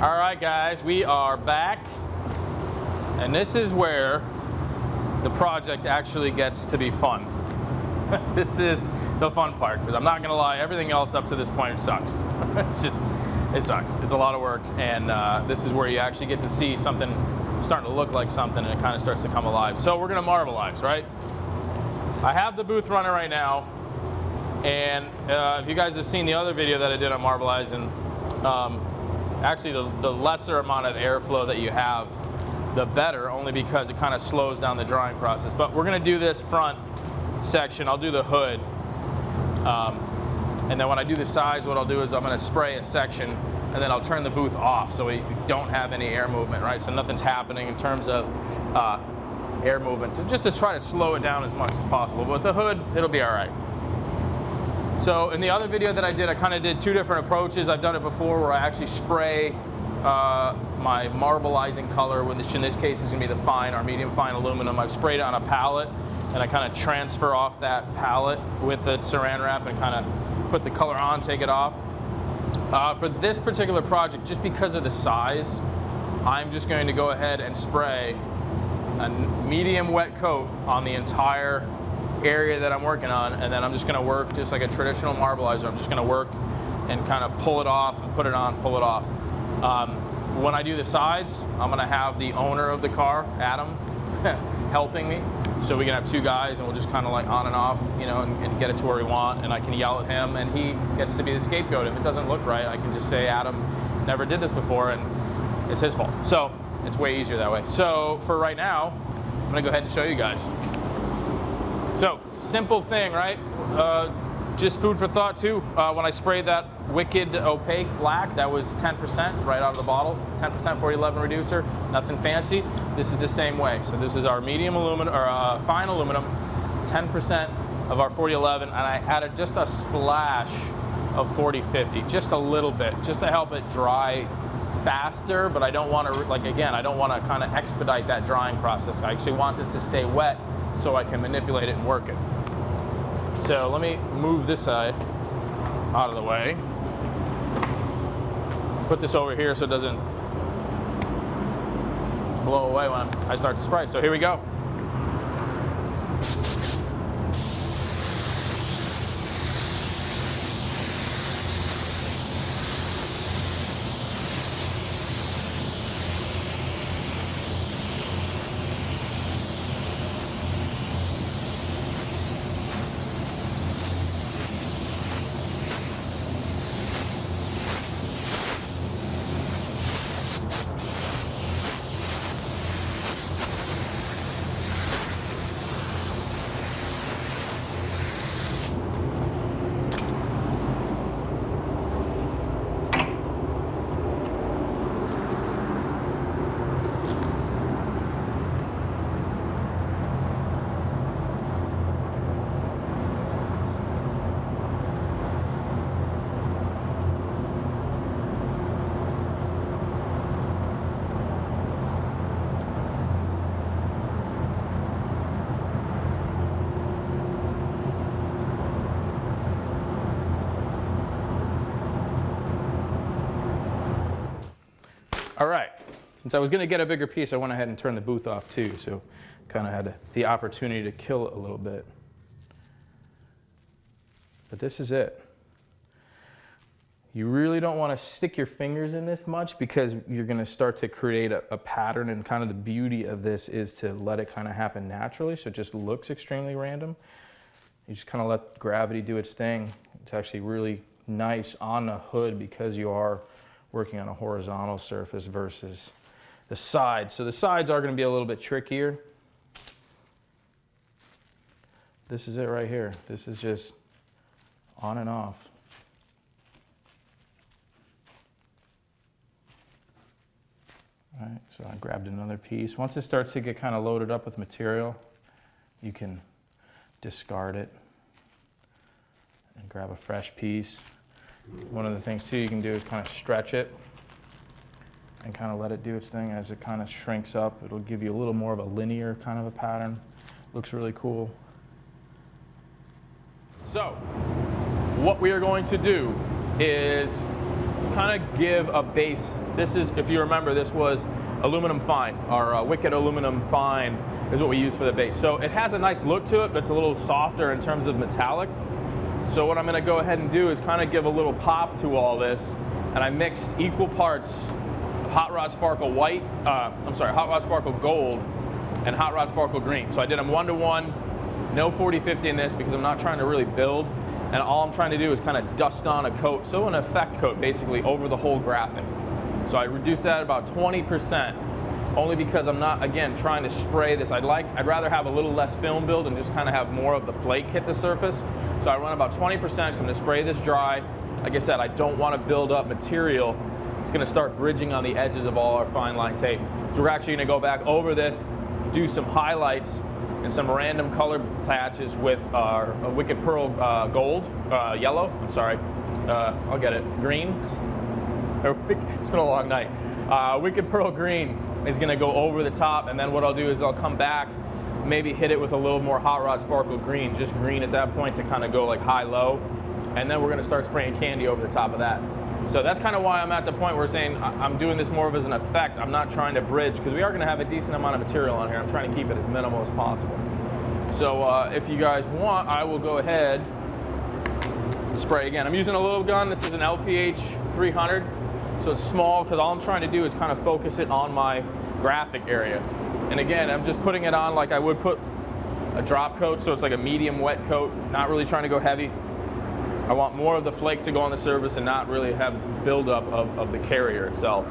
All right, guys, we are back, and this is where the project actually gets to be fun. This is the fun part, because I'm not gonna lie, everything else up to this point sucks. It sucks. It's a lot of work, and this is where you actually get to see something starting to look like something, and it kind of starts to come alive. So we're gonna marbleize, right? I have the booth running right now, and if you guys have seen the other video that I did on marbleizing, actually the lesser amount of airflow that you have, the better, only because it kind of slows down the drying process. But we're gonna do this front section. I'll do the hood, and then when I do the sides, what I'll do is I'm gonna spray a section, and then I'll turn the booth off so we don't have any air movement, right? So nothing's happening in terms of air movement, just to try to slow it down as much as possible. But the hood, it'll be all right. So in the other video that I did, I kind of did two different approaches. I've done it before where I actually spray my marbleizing color, which in this case is going to be the fine or medium fine aluminum. I've sprayed it on a pallet, and I kind of transfer off that pallet with the saran wrap and kind of put the color on, take it off. For this particular project, just because of the size, I'm just going to go ahead and spray a medium wet coat on the entire area that I'm working on, and then I'm just going to work just like a traditional marbleizer. I'm just going to work and kind of pull it off and put it on, pull it off. When I do the sides, I'm going to have the owner of the car, Adam, helping me. So we can have two guys, and we'll just kind of like on and off, you know, and get it to where we want, and I can yell at him, and he gets to be the scapegoat. If it doesn't look right, I can just say, Adam never did this before, and it's his fault. So it's way easier that way. So for right now, I'm going to go ahead and show you guys. So, simple thing, right? Just food for thought too. When I sprayed that wicked opaque black, that was 10% right out of the bottle. 10% 4011 reducer, nothing fancy. This is the same way. So this is our medium aluminum, or fine aluminum, 10% of our 4011, and I added just a splash of 4050, just a little bit, just to help it dry faster. But I don't want to, like again, I don't want to kind of expedite that drying process. I actually want this to stay wet, so I can manipulate it and work it. So let me move this side out of the way. Put this over here so it doesn't blow away when I start to spray. So here we go. All right, since I was gonna get a bigger piece, I went ahead and turned the booth off too, so kind of had the opportunity to kill it a little bit. But this is it. You really don't want to stick your fingers in this much, because you're gonna start to create a pattern, and kind of the beauty of this is to let it kind of happen naturally, so it just looks extremely random. You just kind of let gravity do its thing. It's actually really nice on the hood because you are working on a horizontal surface versus the sides. So the sides are going to be a little bit trickier. This is it right here. This is just on and off. All right, so I grabbed another piece. Once it starts to get kind of loaded up with material, you can discard it and grab a fresh piece. One of the things too you can do is kind of stretch it and kind of let it do its thing. As it kind of shrinks up, it'll give you a little more of a linear kind of a pattern. Looks really cool. So what we are going to do is kind of give a base. This is, if you remember, this was aluminum fine, or wicked aluminum fine is what we use for the base. So it has a nice look to it, but it's a little softer in terms of metallic. So what I'm going to go ahead and do is kind of give a little pop to all this, and I mixed equal parts Hot Rod Sparkle white, Hot Rod Sparkle gold, and Hot Rod Sparkle green. So I did them 1-to-1, no 40-50 in this because I'm not trying to really build, and all I'm trying to do is kind of dust on a coat, so an effect coat basically over the whole graphic. So I reduced that about 20%, only because I'm not, again, trying to spray this. I'd rather have a little less film build and just kind of have more of the flake hit the surface. So I run about 20%, so I'm going to spray this dry. Like I said, I don't want to build up material. It's going to start bridging on the edges of all our fine line tape. So we're actually going to go back over this, do some highlights and some random color patches with our Wicked Pearl yellow. I'm sorry, I'll get it, green. It's been a long night. Wicked Pearl green is going to go over the top, and then what I'll do is I'll come back, maybe hit it with a little more Hot Rod Sparkle green, just green at that point to kind of go like high-low, and then we're going to start spraying candy over the top of that. So that's kind of why I'm at the point where saying I'm doing this more of as an effect. I'm not trying to bridge, because we are going to have a decent amount of material on here. I'm trying to keep it as minimal as possible. So if you guys want, I will go ahead and spray again. I'm using a little gun. This is an LPH 300. So it's small because all I'm trying to do is kind of focus it on my graphic area. And again, I'm just putting it on like I would put a drop coat, so it's like a medium wet coat, not really trying to go heavy. I want more of the flake to go on the surface and not really have buildup of the carrier itself.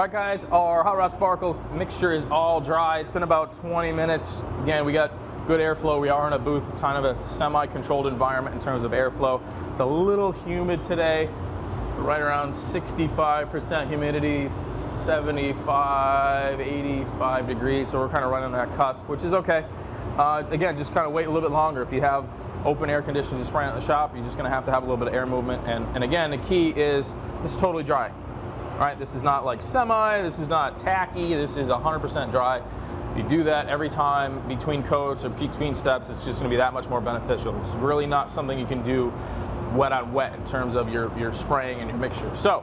All right, guys, our Hot Rod Sparkle mixture is all dry. It's been about 20 minutes. Again, we got good airflow. We are in a booth, kind of a semi-controlled environment in terms of airflow. It's a little humid today, right around 65% humidity, 75, 85 degrees. So we're kind of right on that cusp, which is okay. Again, just kind of wait a little bit longer. If you have open air conditions to spray in the shop, you're just going to have a little bit of air movement. And again, the key is this is totally dry. All right, this is not like semi, this is not tacky, this is 100% dry. If you do that every time between coats or between steps, it's just gonna be that much more beneficial. It's really not something you can do wet on wet in terms of your spraying and your mixture. So,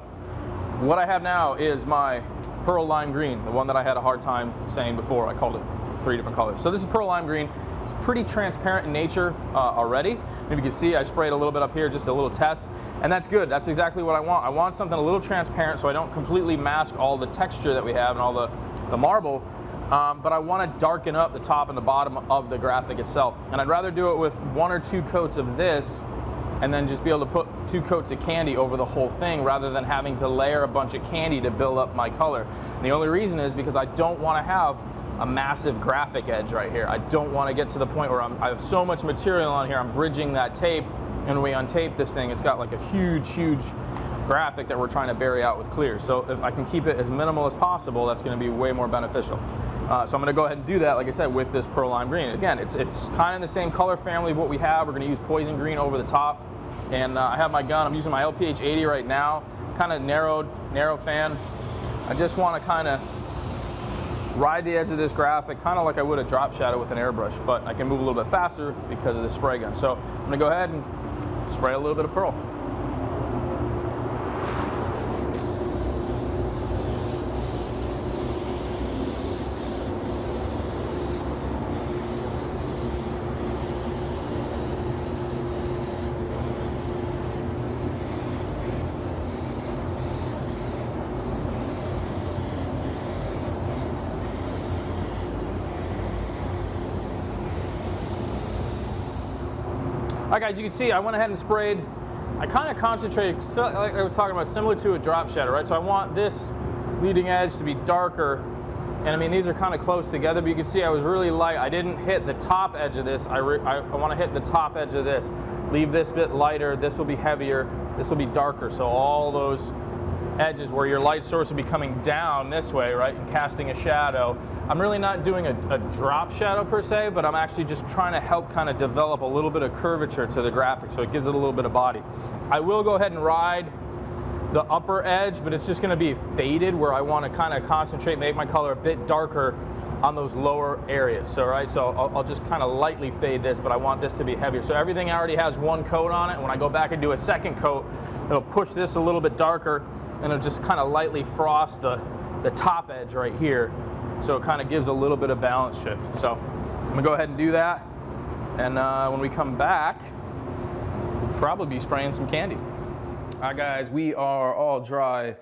what I have now is my Pearl Lime Green, the one that I had a hard time saying before. I called it 3 different colors. So this is Pearl Lime Green. It's pretty transparent in nature already. And if you can see, I sprayed a little bit up here, just a little test, and that's good. That's exactly what I want. I want something a little transparent so I don't completely mask all the texture that we have and all the marble, but I want to darken up the top and the bottom of the graphic itself. And I'd rather do it with 1 or 2 coats of this and then just be able to put 2 coats of candy over the whole thing rather than having to layer a bunch of candy to build up my color. And the only reason is because I don't want to have a massive graphic edge right here. I don't want to get to the point where I have so much material on here, I'm bridging that tape, and when we untape this thing, it's got like a huge, huge graphic that we're trying to bury out with clear. So if I can keep it as minimal as possible, that's going to be way more beneficial. So I'm going to go ahead and do that, like I said, with this Pearl Lime Green. Again, it's kind of in the same color family of what we have. We're going to use Poison Green over the top. And I have my gun. I'm using my LPH 80 right now. Kind of narrow fan. I just want to kind of ride the edge of this graphic, kind of like I would a drop shadow with an airbrush, but I can move a little bit faster because of the spray gun. So I'm going to go ahead and spray a little bit of Pearl. All right, guys, you can see I went ahead and sprayed. I kind of concentrated, like I was talking about, similar to a drop shadow, right? So I want this leading edge to be darker. And I mean, these are kind of close together, but you can see I was really light. I didn't hit the top edge of this. I want to hit the top edge of this. Leave this bit lighter. This will be heavier. This will be darker. So all those edges where your light source will be coming down this way, right, and casting a shadow. I'm really not doing a drop shadow per se, but I'm actually just trying to help kind of develop a little bit of curvature to the graphic so it gives it a little bit of body. I will go ahead and ride the upper edge, but it's just going to be faded where I want to kind of concentrate, make my color a bit darker on those lower areas. So, right, so I'll just kind of lightly fade this, but I want this to be heavier. So everything already has one coat on it. And when I go back and do a second coat, it'll push this a little bit darker, and it'll just kind of lightly frost the top edge right here. So it kind of gives a little bit of balance shift. So I'm gonna go ahead and do that. And when we come back, we'll probably be spraying some candy. All right, guys, we are all dry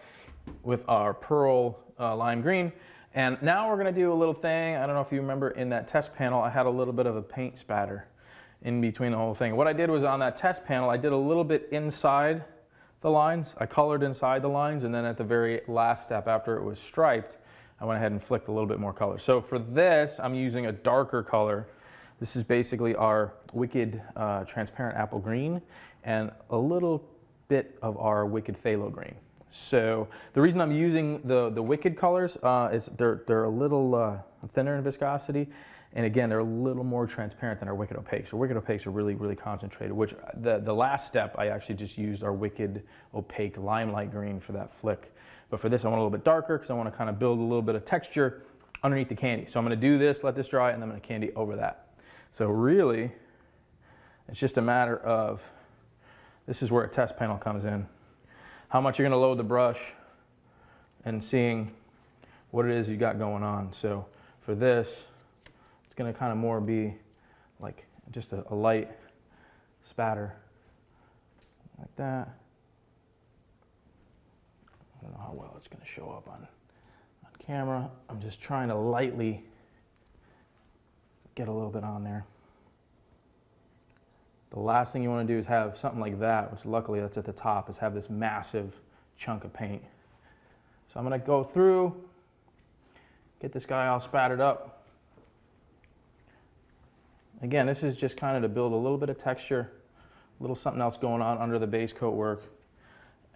with our pearl lime green. And now we're gonna do a little thing. I don't know if you remember in that test panel, I had a little bit of a paint spatter in between the whole thing. What I did was on that test panel, I did a little bit inside the lines. I colored inside the lines, and then at the very last step after it was striped, I went ahead and flicked a little bit more color. So for this, I'm using a darker color. This is basically our Wicked transparent apple green and a little bit of our Wicked phthalo green. So the reason I'm using the Wicked colors is they're a little thinner in viscosity, and again, they're a little more transparent than our Wicked opaques. So Wicked opaques are really, really concentrated, which the last step, I actually just used our Wicked opaque limelight green for that flick. But for this, I want a little bit darker because I want to kind of build a little bit of texture underneath the candy. So I'm going to do this, let this dry, and then I'm going to candy over that. So really, it's just a matter of, this is where a test panel comes in. How much you're going to load the brush and seeing what it is you got going on. So for this, it's going to kind of more be like just a light spatter like that. I don't know how well it's going to show up on camera. I'm just trying to lightly get a little bit on there. The last thing you want to do is have something like that, which luckily that's at the top, is have this massive chunk of paint. So I'm going to go through, get this guy all spattered up. Again, this is just kind of to build a little bit of texture, a little something else going on under the base coat work.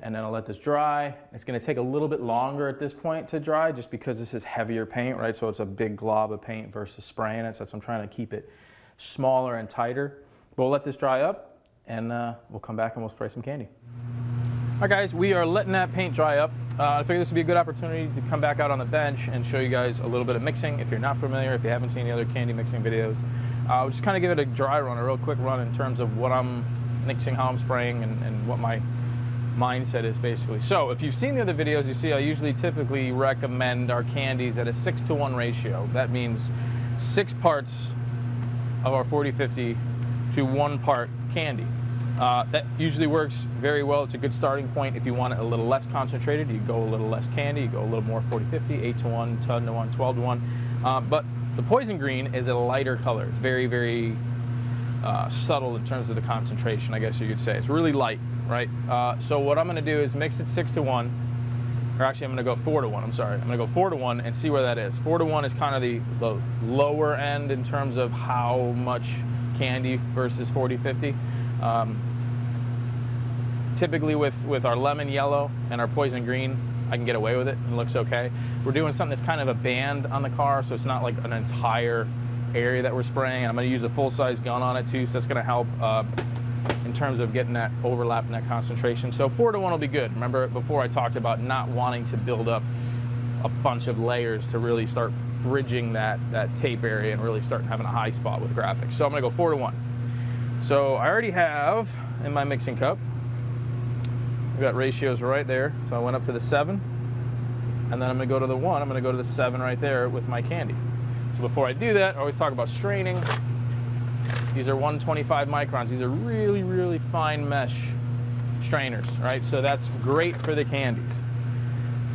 And then I'll let this dry. It's going to take a little bit longer at this point to dry just because this is heavier paint, right? So it's a big glob of paint versus spraying it. So I'm trying to keep it smaller and tighter. But we'll let this dry up, and we'll come back and we'll spray some candy. All right, guys, we are letting that paint dry up. I figured this would be a good opportunity to come back out on the bench and show you guys a little bit of mixing. If you're not familiar, if you haven't seen the other candy mixing videos, we'll just kind of give it a dry run, a real quick run in terms of what I'm mixing, how I'm spraying, and what my mindset is basically. So if you've seen the other videos, you see I usually typically recommend our candies at a 6-to-1 ratio. That means 6 parts of our 40-50 to 1 part candy. That usually works very well. It's a good starting point. If you want it a little less concentrated, you go a little less candy, you go a little more 40-50, 8-to-1, 10-to-1, 12-to-1. But the poison green is a lighter color. It's very, very subtle in terms of the concentration, I guess you could say. It's really light, right? So what I'm going to do is mix it 6-to-1, or actually I'm going to go 4-to-1, I'm sorry. I'm going to go 4-to-1 and see where that is. 4-to-1 is kind of the lower end in terms of how much candy versus 40-50. Typically with our lemon yellow and our poison green, I can get away with it and it looks okay. We're doing something that's kind of a band on the car, so it's not like an entire area that we're spraying. I'm going to use a full-size gun on it too, so that's going to help in terms of getting that overlap and that concentration. So 4-to-1 will be good. Remember before I talked about not wanting to build up a bunch of layers to really start bridging that tape area and really start having a high spot with graphics. So I'm going to go 4-to-1. So I already have in my mixing cup, I've got ratios right there. So I went up to the 7, and then I'm going to go to the 1. I'm going to go to the 7 right there with my candy. So before I do that, I always talk about straining. These are 125 microns. These are really, really fine mesh strainers, right? So that's great for the candies.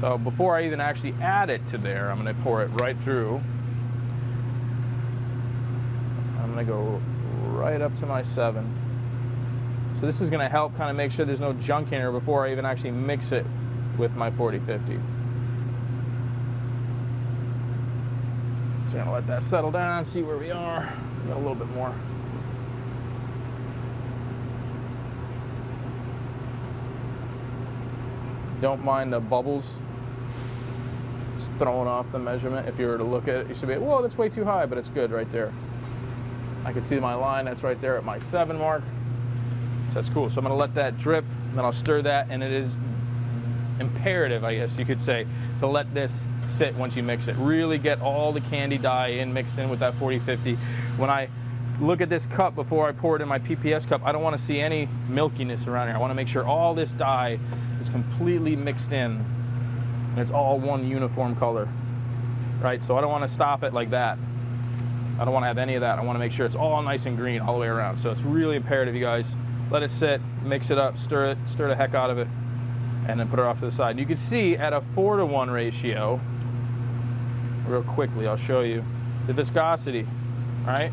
So before I even actually add it to there, I'm going to pour it right through. I'm going to go right up to my 7. So this is going to help kind of make sure there's no junk in here before I even actually mix it with my 40-50. So we're going to let that settle down, see where we are. We got a little bit more. Don't mind the bubbles. Just throwing off the measurement. If you were to look at it, you should be, whoa, that's way too high, but it's good right there. I can see my line, that's right there at my 7 mark. So that's cool. So I'm gonna let that drip, and then I'll stir that, and it is imperative, I guess you could say, to let this sit once you mix it. Really get all the candy dye in, mixed in with that 40-50. When I look at this cup before I pour it in my PPS cup, I don't wanna see any milkiness around here. I wanna make sure all this dye is completely mixed in, and it's all one uniform color, right? So I don't wanna stop it like that. I don't want to have any of that. I want to make sure it's all nice and green all the way around. So it's really imperative, you guys. Let it sit, mix it up, stir the heck out of it, and then put it off to the side. And you can see at a 4-to-1 ratio, real quickly, I'll show you the viscosity, right?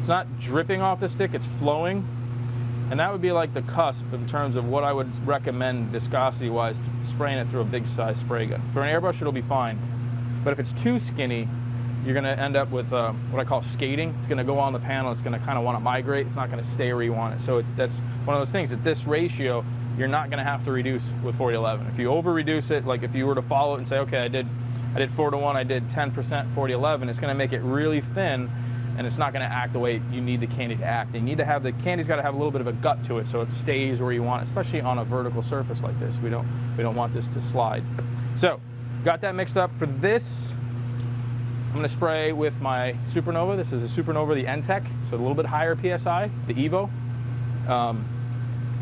It's not dripping off the stick, it's flowing. And that would be like the cusp in terms of what I would recommend viscosity-wise, spraying it through a big size spray gun. For an airbrush, it'll be fine. But if it's too skinny, you're going to end up with what I call skating. It's going to go on the panel. It's going to kind of want to migrate. It's not going to stay where you want it. So that's one of those things. At this ratio, you're not going to have to reduce with 4011. If you over-reduce it, like if you were to follow it and say, okay, I did 4-to-1, I did 10% 4011, it's going to make it really thin, and it's not going to act the way you need the candy to act. You need to have the candy's got to have a little bit of a gut to it, so it stays where you want it, especially on a vertical surface like this. We don't want this to slide. So, got that mixed up. For this, I'm going to spray with my Supernova. This is a Supernova, the N-Tech, so a little bit higher PSI, the Evo.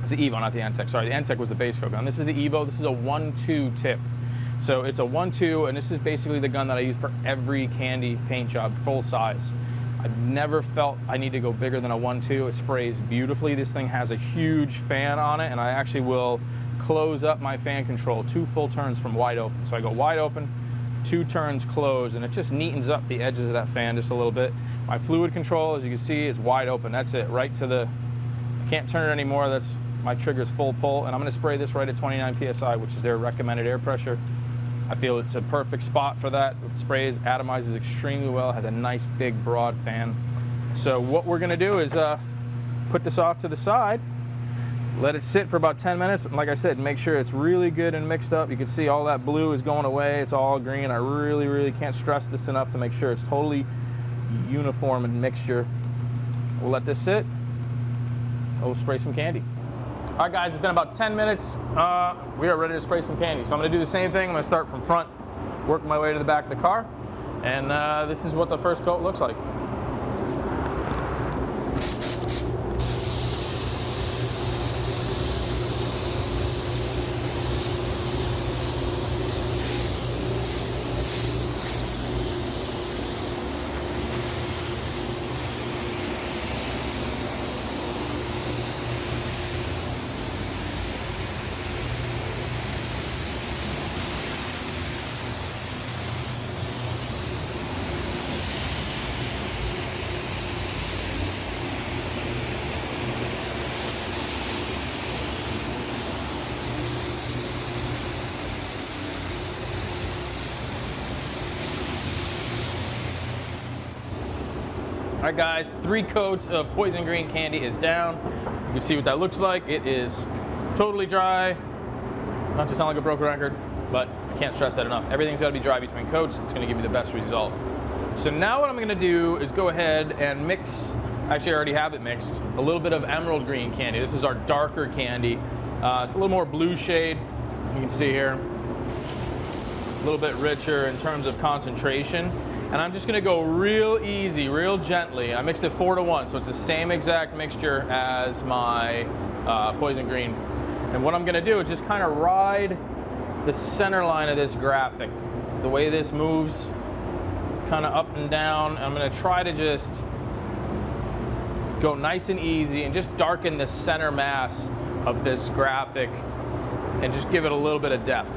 It's the Evo, not the N-Tech. Sorry, the N-Tech was the base coat gun. This is the Evo. This is a 1-2 tip. So it's a 1-2, and this is basically the gun that I use for every candy paint job, full size. I've never felt I need to go bigger than a 1-2. It sprays beautifully. This thing has a huge fan on it, and I actually will close up my fan control 2 full turns from wide open. So I go wide open, 2 turns closed, and it just neatens up the edges of that fan just a little bit. My fluid control, as you can see, is wide open. That's it, right to the, I can't turn it anymore. That's my trigger's full pull, and I'm gonna spray this right at 29 PSI, which is their recommended air pressure. I feel it's a perfect spot for that. It sprays, atomizes extremely well, has a nice big broad fan. So what we're gonna do is put this off to the side, let it sit for about 10 minutes, and like I said, make sure it's really good and mixed up. You can see all that blue is going away, it's all green. I really can't stress this enough to make sure it's totally uniform in mixture. We'll let this sit, we'll spray some candy. All right guys, it's been about 10 minutes. We are ready to spray some candy. So I'm gonna do the same thing. I'm gonna start from front, work my way to the back of the car, and this is what the first coat looks like. All right guys, 3 coats of poison green candy is down. You can see what that looks like. It is totally dry. Not to sound like a broken record, but I can't stress that enough. Everything's gotta be dry between coats. It's gonna give you the best result. So now what I'm gonna do is go ahead and mix, actually I already have it mixed, a little bit of emerald green candy. This is our darker candy. A little more blue shade, you can see here. A little bit richer in terms of concentration. And I'm just gonna go real easy, real gently. I mixed it 4-to-1, so it's the same exact mixture as my poison green. And what I'm gonna do is just kind of ride the center line of this graphic. The way this moves, kind of up and down. I'm gonna try to just go nice and easy and just darken the center mass of this graphic and just give it a little bit of depth.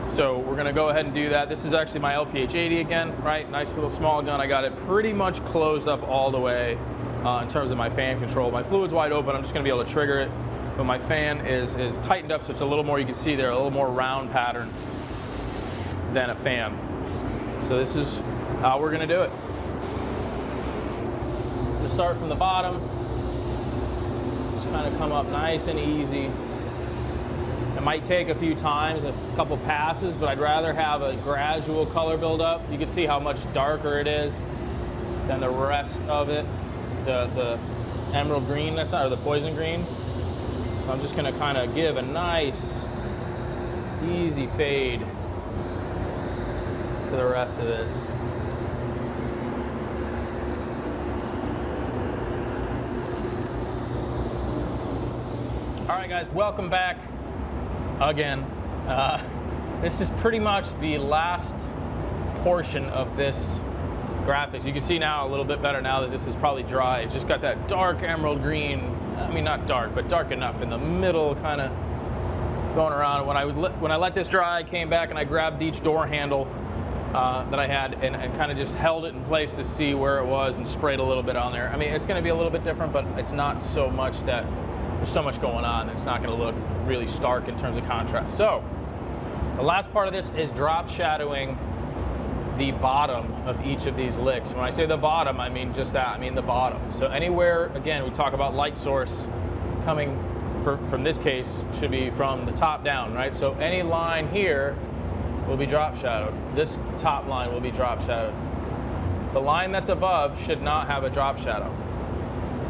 So we're gonna go ahead and do that. This is actually my LPH 80 again, right? Nice little small gun. I got it pretty much closed up all the way in terms of my fan control. My fluid's wide open, I'm just going to be able to trigger it, but my fan is tightened up so it's a little more, you can see there, a little more round pattern than a fan. So this is how we're going to do it. To start from the bottom, just kind of come up nice and easy. It might take a few times, a couple passes, but I'd rather have a gradual color buildup. You can see how much darker it is than the rest of it, the emerald green, that's not, or the poison green. So I'm just going to kind of give a nice, easy fade to the rest of this. All right, guys, welcome back again. This is pretty much the last portion of this graphics. You can see now a little bit better now that this is probably dry. It's just got that dark emerald green, I mean not dark, but dark enough in the middle, kind of going around. When I let this dry, I came back and I grabbed each door handle that I had and kind of just held it in place to see where it was and sprayed a little bit on there. I mean, it's going to be a little bit different, but it's not so much that there's so much going on. It's not going to look really stark in terms of contrast. So the last part of this is drop shadowing the bottom of each of these licks. When I say the bottom, I mean just that. I mean the bottom. So anywhere, again, we talk about light source coming from this case should be from the top down, right? So any line here will be drop shadowed. This top line will be drop shadowed. The line that's above should not have a drop shadow.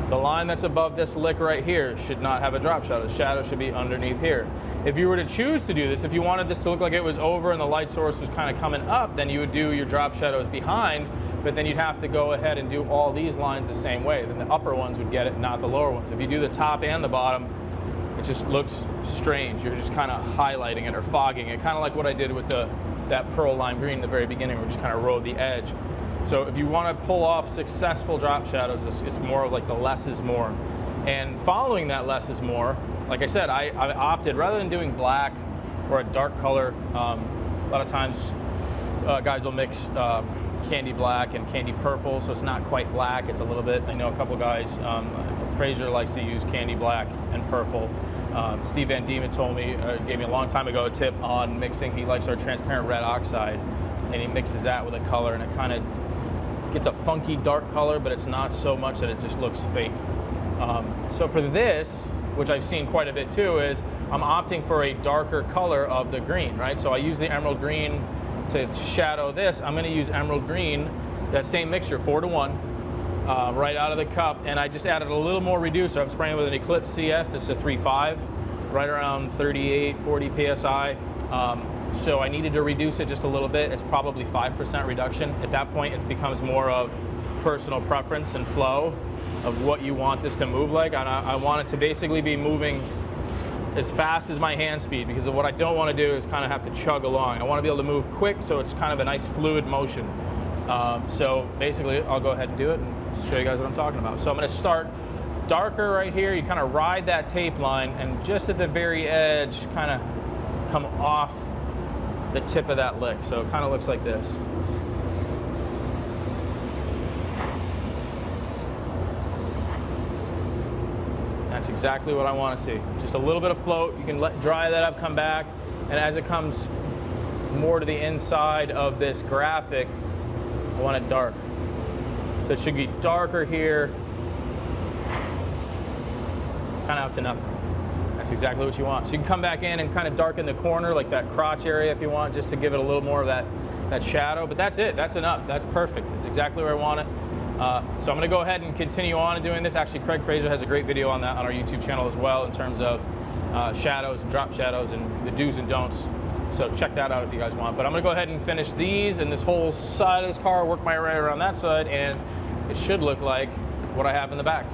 The line that's above this lick right here should not have a drop shadow. The shadow should be underneath here. If you were to choose to do this, if you wanted this to look like it was over and the light source was kind of coming up, then you would do your drop shadows behind, but then you'd have to go ahead and do all these lines the same way. Then the upper ones would get it, not the lower ones. If you do the top and the bottom, it just looks strange. You're just kind of highlighting it or fogging it, kind of like what I did with that pearl lime green in the very beginning, where we just kind of rode the edge. So if you want to pull off successful drop shadows, it's more of like the less is more. And following that less is more, like I said, I opted, rather than doing black or a dark color, a lot of times guys will mix candy black and candy purple, so it's not quite black, it's a little bit. I know a couple guys, Fraser likes to use candy black and purple. Steve Van Diemen told me, gave me a long time ago a tip on mixing. He likes our transparent red oxide, and he mixes that with a color, and it kind of gets a funky dark color, but it's not so much that it just looks fake. So for this, which I've seen quite a bit too, is I'm opting for a darker color of the green, right? So I use the emerald green to shadow this. I'm gonna use emerald green, that same mixture, 4:1, right out of the cup, and I just added a little more reducer. I'm spraying with an Eclipse CS, this is a 3.5, right around 38, 40 PSI. So I needed to reduce it just a little bit. It's probably 5% reduction. At that point, it becomes more of personal preference and flow of what you want this to move like. And I want it to basically be moving as fast as my hand speed, because what I don't want to do is kind of have to chug along. I want to be able to move quick, so it's kind of a nice fluid motion. So basically, I'll go ahead and do it and show you guys what I'm talking about. So I'm going to start darker right here. You kind of ride that tape line, and just at the very edge, kind of come off the tip of that lick. So it kind of looks like this. That's exactly what I want to see. Just a little bit of float. You can dry that up, come back, and as it comes more to the inside of this graphic, I want it dark. So it should be darker here, kind of up to nothing. That's exactly what you want. So you can come back in and kind of darken the corner, like that crotch area if you want, just to give it a little more of that shadow. But that's it. That's enough. That's perfect. It's exactly where I want it. So I'm going to go ahead and continue on and doing this. Actually, Craig Fraser has a great video on that on our YouTube channel as well, in terms of shadows and drop shadows and the do's and don'ts. So check that out if you guys want. But I'm going to go ahead and finish these and this whole side of this car, work my way around that side, and it should look like what I have in the back.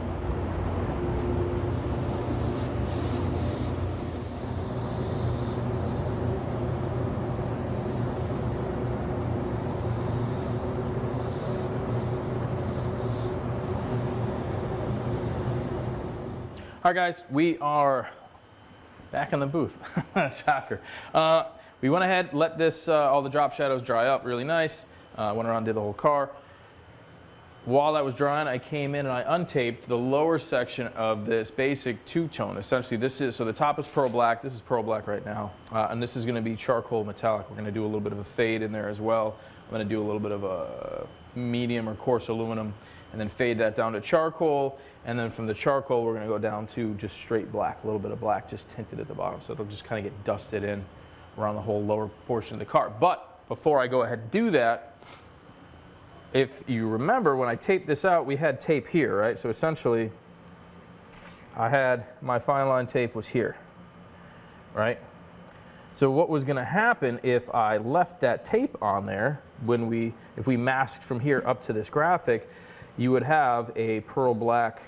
All right, guys, we are back in the booth. Shocker. We went ahead, let this all the drop shadows dry up really nice. Went around, did the whole car. while that was drying, I came in and I untaped the lower section of this basic two-tone. Essentially, this is, so the top is pearl black, this is pearl black right now, and this is going to be charcoal metallic. We're going to do a little bit of a fade in there as well. I'm going to do a little bit of a medium or coarse aluminum, and then fade that down to charcoal, and then from the charcoal, we're going to go down to just straight black, a little bit of black just tinted at the bottom, so it'll just kind of get dusted in around the whole lower portion of the car. But before I go ahead and do that, if you remember, when I taped this out, we had tape here, right? So essentially, I had my fine line tape was here, right? So what was going to happen if I left that tape on there, if we masked from here up to this graphic, you would have a pearl black,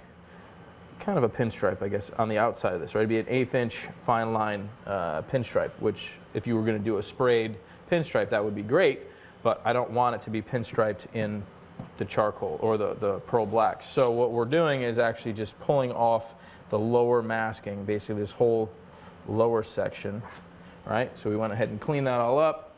kind of a pinstripe, I guess, on the outside of this, right? It'd be an 1/8 inch fine line pinstripe, which if you were going to do a sprayed pinstripe, that would be great. But I don't want it to be pinstriped in the charcoal or the pearl black. So what we're doing is actually just pulling off the lower masking, basically this whole lower section, right? So we went ahead and cleaned that all up.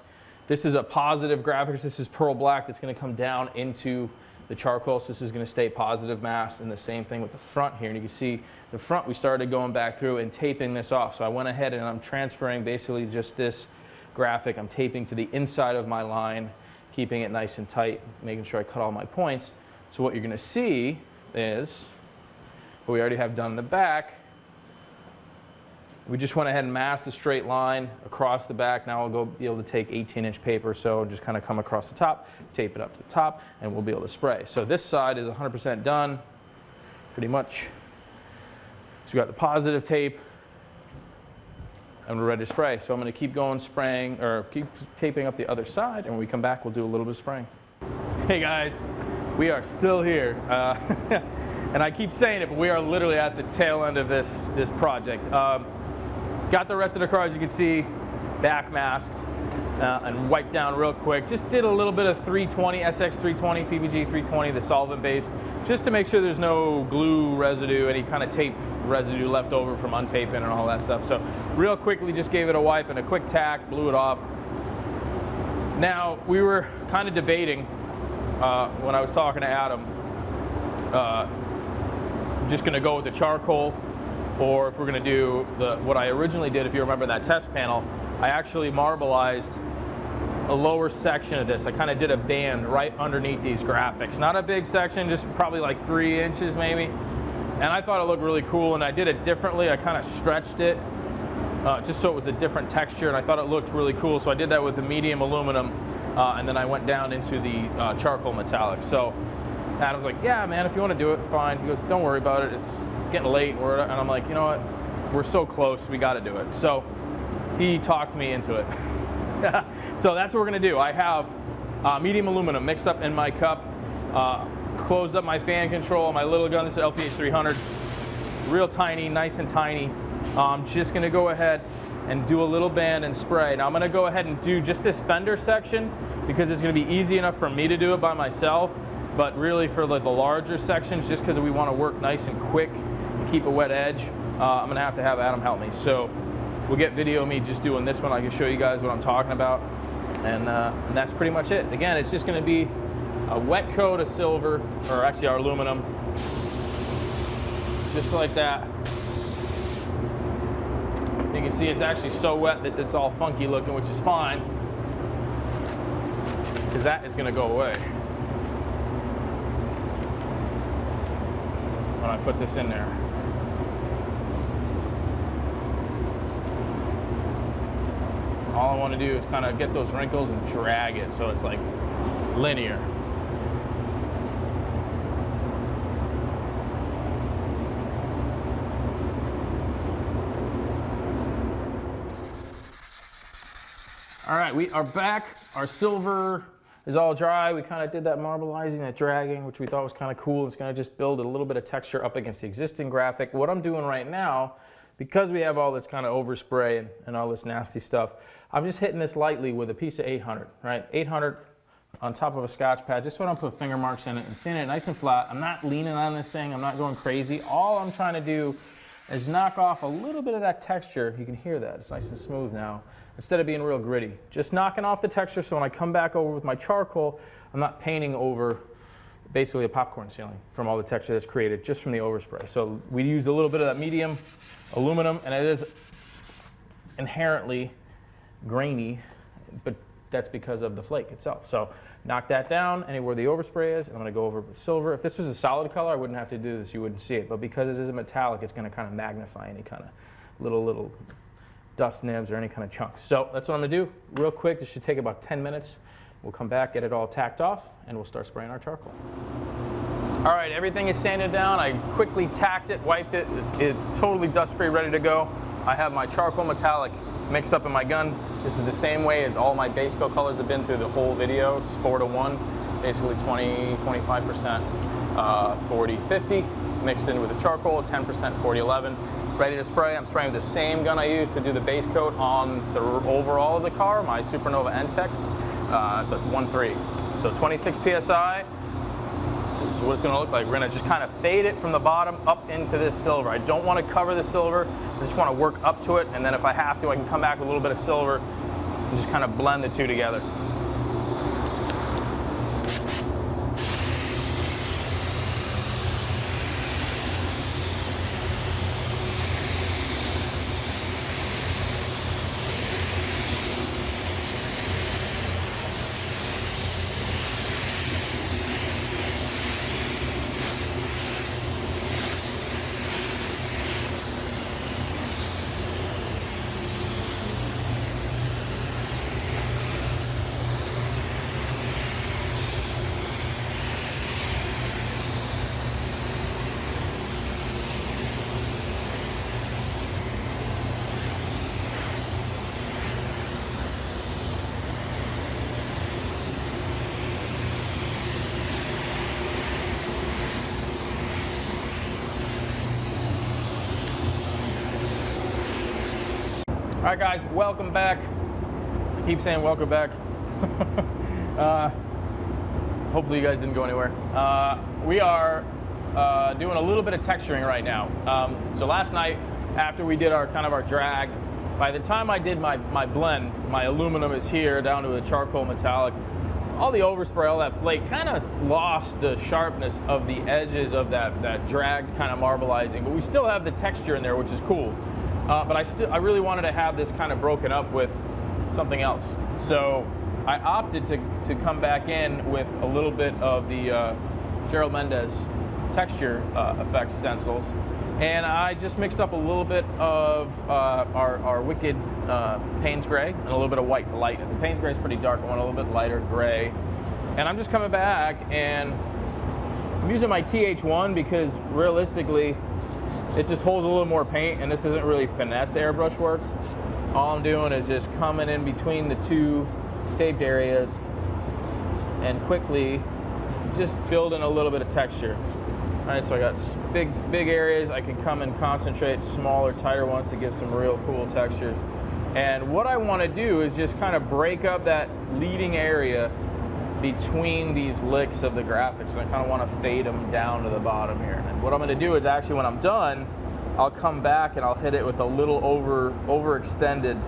This is a positive graphics. This is pearl black that's going to come down into the charcoal. So this is going to stay positive masked, and the same thing with the front here. And you can see the front, we started going back through and taping this off. So I went ahead and I'm transferring basically just this graphic. I'm taping to the inside of my line, keeping it nice and tight, making sure I cut all my points. So what you're going to see is what we already have done in the back. We just went ahead and masked a straight line across the back. Now we'll be able to take 18-inch paper, so just kind of come across the top, tape it up to the top, and we'll be able to spray. So this side is 100% done, pretty much. So we got the positive tape, and we're ready to spray. So I'm going to keep going spraying, or keep taping up the other side, and when we come back, we'll do a little bit of spraying. Hey guys, we are still here. And I keep saying it, but we are literally at the tail end of this project. Got the rest of the car, as you can see, back masked and wiped down real quick. Just did a little bit of 320, SX 320, PPG 320, the solvent base, just to make sure there's no glue residue, any kind of tape residue left over from untaping and all that stuff. So real quickly just gave it a wipe and a quick tack, blew it off. Now, we were kind of debating when I was talking to Adam, just going to go with the charcoal, or if we're going to do what I originally did. If you remember that test panel, I actually marbleized a lower section of this. I kind of did a band right underneath these graphics. Not a big section, just probably like 3 inches maybe. And I thought it looked really cool, and I did it differently. I kind of stretched it just so it was a different texture, and I thought it looked really cool. So I did that with the medium aluminum, and then I went down into the charcoal metallic. So Adam's like, yeah, man, if you want to do it, fine. He goes, don't worry about it. It's getting late. And I'm like, you know what? We're so close. We got to do it. So he talked me into it. So that's what we're going to do. I have medium aluminum mixed up in my cup, closed up my fan control, my little gun. This is LPH 300. Real tiny, nice and tiny. I'm just going to go ahead and do a little band and spray. Now I'm going to go ahead and do just this fender section because it's going to be easy enough for me to do it by myself. But really for the larger sections, just because we want to work nice and quick and keep a wet edge, I'm going to have Adam help me. So we'll get video of me just doing this one. I can show you guys what I'm talking about. And that's pretty much it. Again, it's just going to be a wet coat of silver, or actually our aluminum, just like that. You can see it's actually so wet that it's all funky looking, which is fine, because that is going to go away when I put this in there. All I want to do is kind of get those wrinkles and drag it so it's like linear. All right, we are back. Our silver is all dry. We kind of did that marbleizing, that dragging, which we thought was kind of cool. It's going to just build a little bit of texture up against the existing graphic. What I'm doing right now, because we have all this kind of overspray and all this nasty stuff, I'm just hitting this lightly with a piece of 800, right? 800 on top of a Scotch pad, just so I don't put finger marks in it, and seeing it nice and flat. I'm not leaning on this thing. I'm not going crazy. All I'm trying to do is knock off a little bit of that texture. You can hear that. It's nice and smooth now, instead of being real gritty. Just knocking off the texture so when I come back over with my charcoal, I'm not painting over, basically a popcorn ceiling from all the texture that's created just from the overspray. So we used a little bit of that medium aluminum, and it is inherently grainy, but that's because of the flake itself. So knock that down anywhere the overspray is. I'm going to go over with silver. If this was a solid color, I wouldn't have to do this. You wouldn't see it. But because it is a metallic, it's going to kind of magnify any kind of little dust nibs or any kind of chunks. So that's what I'm going to do real quick. This should take about 10 minutes. We'll come back, get it all tacked off, and we'll start spraying our charcoal. All right, everything is sanded down. I quickly tacked it, wiped it. It's totally dust-free, ready to go. I have my charcoal metallic mixed up in my gun. This is the same way as all my base coat colors have been through the whole video. It's 4-to-1, basically 20-25%, 40-50, mixed in with the charcoal, 10% 40-11. Ready to spray. I'm spraying with the same gun I used to do the base coat on the overall of the car, my Supernova N-Tech. It's at 1.3. So 26 PSI. This is what it's going to look like. We're going to just kind of fade it from the bottom up into this silver. I don't want to cover the silver. I just want to work up to it, and then if I have to, I can come back with a little bit of silver and just kind of blend the two together. All right, guys, welcome back. I keep saying welcome back. Hopefully you guys didn't go anywhere. We are doing a little bit of texturing right now. So last night, after we did our drag, by the time I did my blend, my aluminum is here down to a charcoal metallic. All the overspray, all that flake kind of lost the sharpness of the edges of that drag kind of marbleizing, but we still have the texture in there, which is cool. But I really wanted to have this kind of broken up with something else. So I opted to come back in with a little bit of the Gerald Mendez texture effect stencils. And I just mixed up a little bit of our Wicked Payne's Gray and a little bit of white to lighten it. The Payne's Gray is pretty dark. I want a little bit lighter gray. And I'm just coming back and I'm using my TH1 because realistically, it just holds a little more paint, and this isn't really finesse airbrush work. All I'm doing is just coming in between the two taped areas and quickly just building a little bit of texture. All right, so I got big areas. I can come and concentrate smaller, tighter ones to give some real cool textures. And what I want to do is just kind of break up that leading area between these licks of the graphics, and I kind of want to fade them down to the bottom here. And what I'm going to do is actually, when I'm done, I'll come back and I'll hit it with a little overextended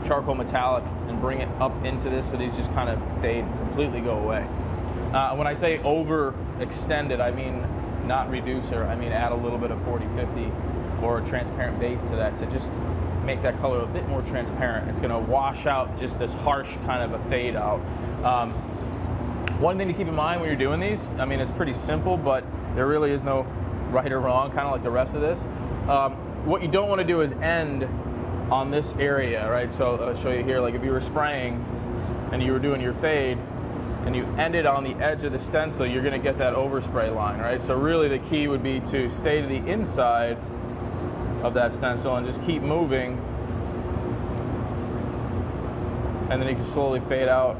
charcoal metallic and bring it up into this so these just kind of fade, completely go away. When I say overextended, I mean not reducer. I mean add a little bit of 40-50 or a transparent base to that to just make that color a bit more transparent. It's going to wash out just this harsh kind of a fade out. One thing to keep in mind when you're doing these, I mean, it's pretty simple, but there really is no right or wrong, kind of like the rest of this. What you don't want to do is end on this area, right? So I'll show you here, like if you were spraying and you were doing your fade and you ended on the edge of the stencil, you're going to get that overspray line, right? So really the key would be to stay to the inside of that stencil and just keep moving, and then you can slowly fade out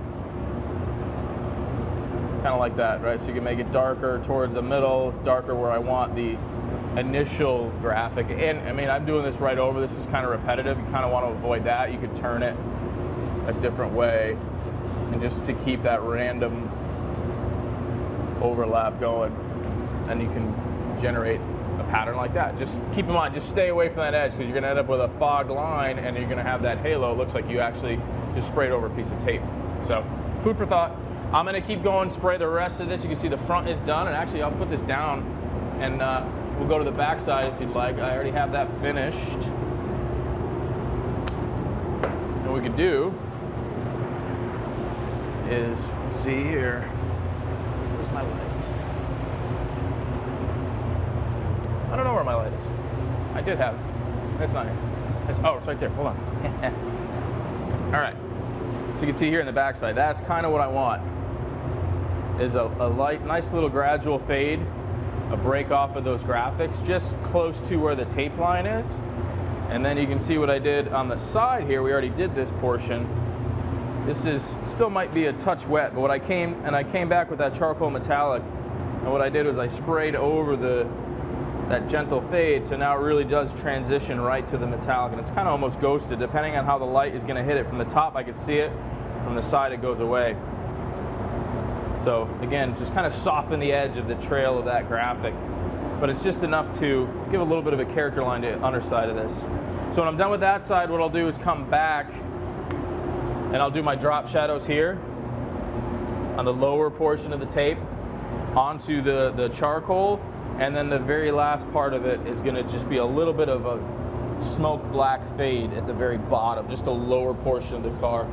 kind of like that, right? So you can make it darker towards the middle, darker where I want the initial graphic. And I mean, I'm doing this right over. This is kind of repetitive. You kind of want to avoid that. You could turn it a different way and just to keep that random overlap going, and you can generate a pattern like that. Just keep in mind, just stay away from that edge because you're going to end up with a fog line and you're going to have that halo. It looks like you actually just sprayed over a piece of tape. So food for thought. I'm gonna keep going, spray the rest of this. You can see the front is done, and actually I'll put this down and we'll go to the back side if you'd like. I already have that finished. And what we could do is, let's see here, where's my light? I don't know where my light is. I did have it. It's not here. Oh, it's right there. Hold on. All right. So you can see here in the backside, that's kind of what I want. Is a light, nice little gradual fade, a break off of those graphics, just close to where the tape line is. And then you can see what I did on the side here. We already did this portion. This is still might be a touch wet, but I came back with that charcoal metallic, and what I did was I sprayed over that gentle fade, so now it really does transition right to the metallic, and it's kind of almost ghosted. Depending on how the light is going to hit it, from the top I can see it, from the side it goes away. So again, just kind of soften the edge of the trail of that graphic, but it's just enough to give a little bit of a character line to the underside of this. So when I'm done with that side, what I'll do is come back and I'll do my drop shadows here on the lower portion of the tape onto the charcoal, and then the very last part of it is going to just be a little bit of a smoke black fade at the very bottom, just the lower portion of the car,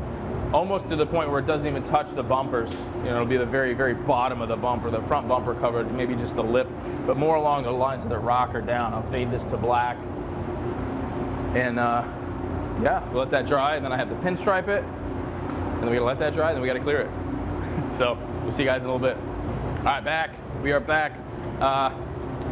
almost to the point where it doesn't even touch the bumpers. You know, it'll be the very, very bottom of the bumper, the front bumper covered, maybe just the lip, but more along the lines of the rocker down. I'll fade this to black, and yeah, we'll let that dry, and then I have to pinstripe it, and then we gotta let that dry, and then we gotta clear it. So we'll see you guys in a little bit. All right, we are back.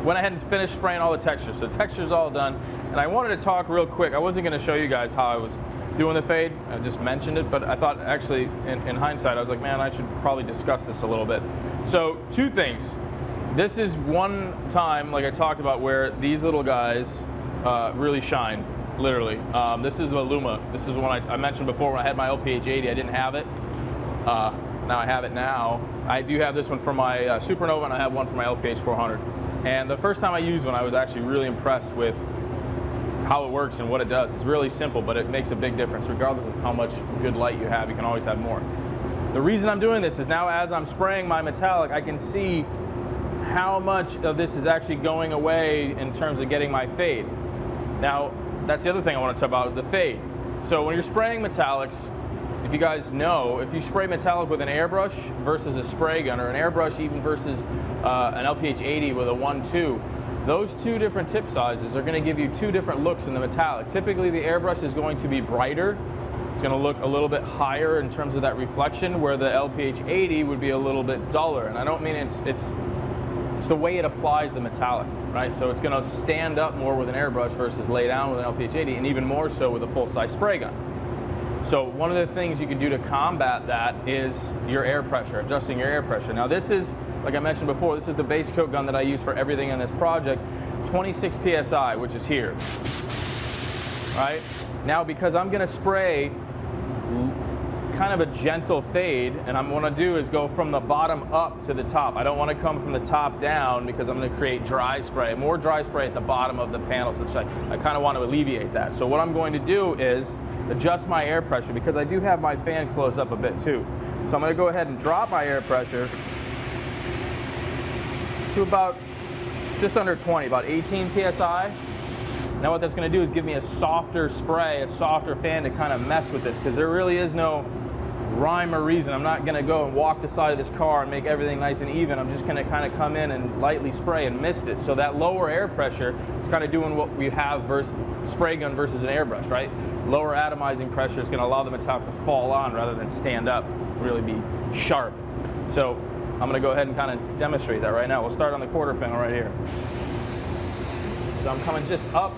Went ahead and finished spraying all the textures. So the texture's all done, and I wanted to talk real quick. I wasn't gonna show you guys how I was doing the fade. I just mentioned it, but I thought actually in hindsight, I was like, man, I should probably discuss this a little bit. So two things. This is one time, like I talked about, where these little guys really shine, literally. This is the Luma. This is one I mentioned before when I had my LPH 80. I didn't have it. Now I have it now. I do have this one for my Supernova, and I have one for my LPH 400. And the first time I used one, I was actually really impressed with how it works and what it does. It's really simple, but it makes a big difference. Regardless of how much good light you have, you can always have more. The reason I'm doing this is now as I'm spraying my metallic, I can see how much of this is actually going away in terms of getting my fade. Now, that's the other thing I want to talk about is the fade. So when you're spraying metallics, if you guys know, if you spray metallic with an airbrush versus a spray gun, or an airbrush even versus an LPH 80 with a 1.2, those two different tip sizes are going to give you two different looks in the metallic. Typically the airbrush is going to be brighter. It's going to look a little bit higher in terms of that reflection, where the LPH 80 would be a little bit duller. And I don't mean it's the way it applies the metallic, right? So it's going to stand up more with an airbrush versus lay down with an LPH 80, and even more so with a full-size spray gun. So one of the things you can do to combat that is your air pressure, adjusting your air pressure. Now this is, like I mentioned before, this is the base coat gun that I use for everything in this project, 26 PSI, which is here, right? Now because I'm gonna spray kind of a gentle fade, and I'm gonna do is go from the bottom up to the top. I don't wanna come from the top down because I'm gonna create dry spray, more dry spray at the bottom of the panel, so I kind of want to alleviate that. So what I'm going to do is adjust my air pressure, because I do have my fan closed up a bit too. So I'm going to go ahead and drop my air pressure to about just under 20, about 18 PSI. Now what that's going to do is give me a softer spray, a softer fan to kind of mess with this, because there really is no rhyme or reason. I'm not going to go and walk the side of this car and make everything nice and even. I'm just going to kind of come in and lightly spray and mist it. So that lower air pressure is kind of doing what we have versus spray gun versus an airbrush, right? Lower atomizing pressure is going to allow the metallic to fall on rather than stand up, really be sharp. So I'm going to go ahead and kind of demonstrate that right now. We'll start on the quarter panel right here. So I'm coming just up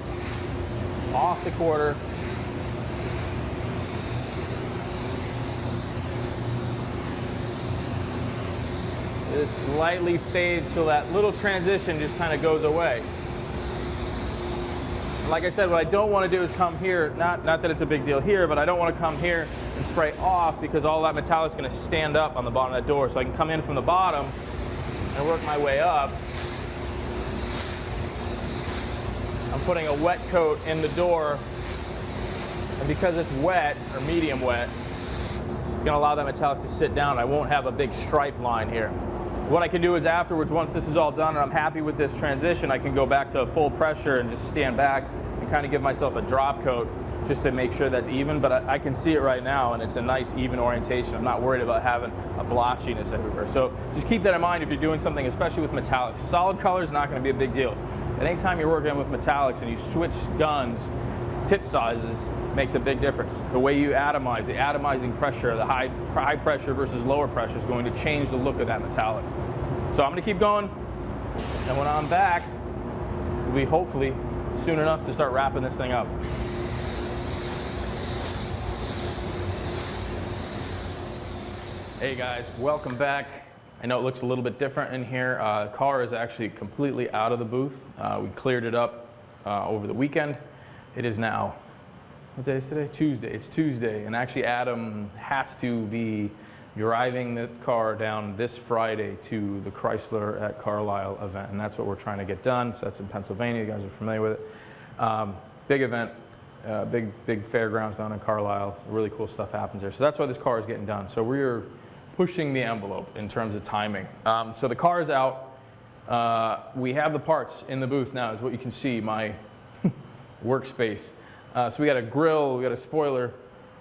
off the quarter. This lightly fades so that little transition just kind of goes away. Like I said, what I don't want to do is come here, not that it's a big deal here, but I don't want to come here and spray off, because all that metallic is going to stand up on the bottom of that door. So I can come in from the bottom and work my way up. I'm putting a wet coat in the door, and because it's wet, or medium wet, It's going to allow that metallic to sit down. I won't have a big stripe line here. What I can do is afterwards, once this is all done and I'm happy with this transition, I can go back to full pressure and just stand back and kind of give myself a drop coat just to make sure that's even. But I can see it right now, and it's a nice even orientation. I'm not worried about having a blotchiness everywhere. So just keep that in mind if you're doing something, especially with metallics. Solid color is not going to be a big deal. But anytime you're working with metallics and you switch guns, tip sizes makes a big difference. The way you atomize, the atomizing pressure, the high pressure versus lower pressure is going to change the look of that metallic. So I'm going to keep going, and when I'm back, we'll be hopefully soon enough to start wrapping this thing up. Hey guys, welcome back. I know it looks a little bit different in here. The car is actually completely out of the booth. We cleared it up over the weekend. It is now, what day is today? Tuesday. It's Tuesday, and actually Adam has to be driving the car down this Friday to the Chrysler at Carlisle event, and that's what we're trying to get done. So that's in Pennsylvania. You guys are familiar with it. Big event, big fairgrounds down in Carlisle. Really cool stuff happens there. So that's why this car is getting done. So we're pushing the envelope in terms of timing. So the car is out. We have the parts in the booth now, is what you can see, my workspace. So we got a grill, we got a spoiler,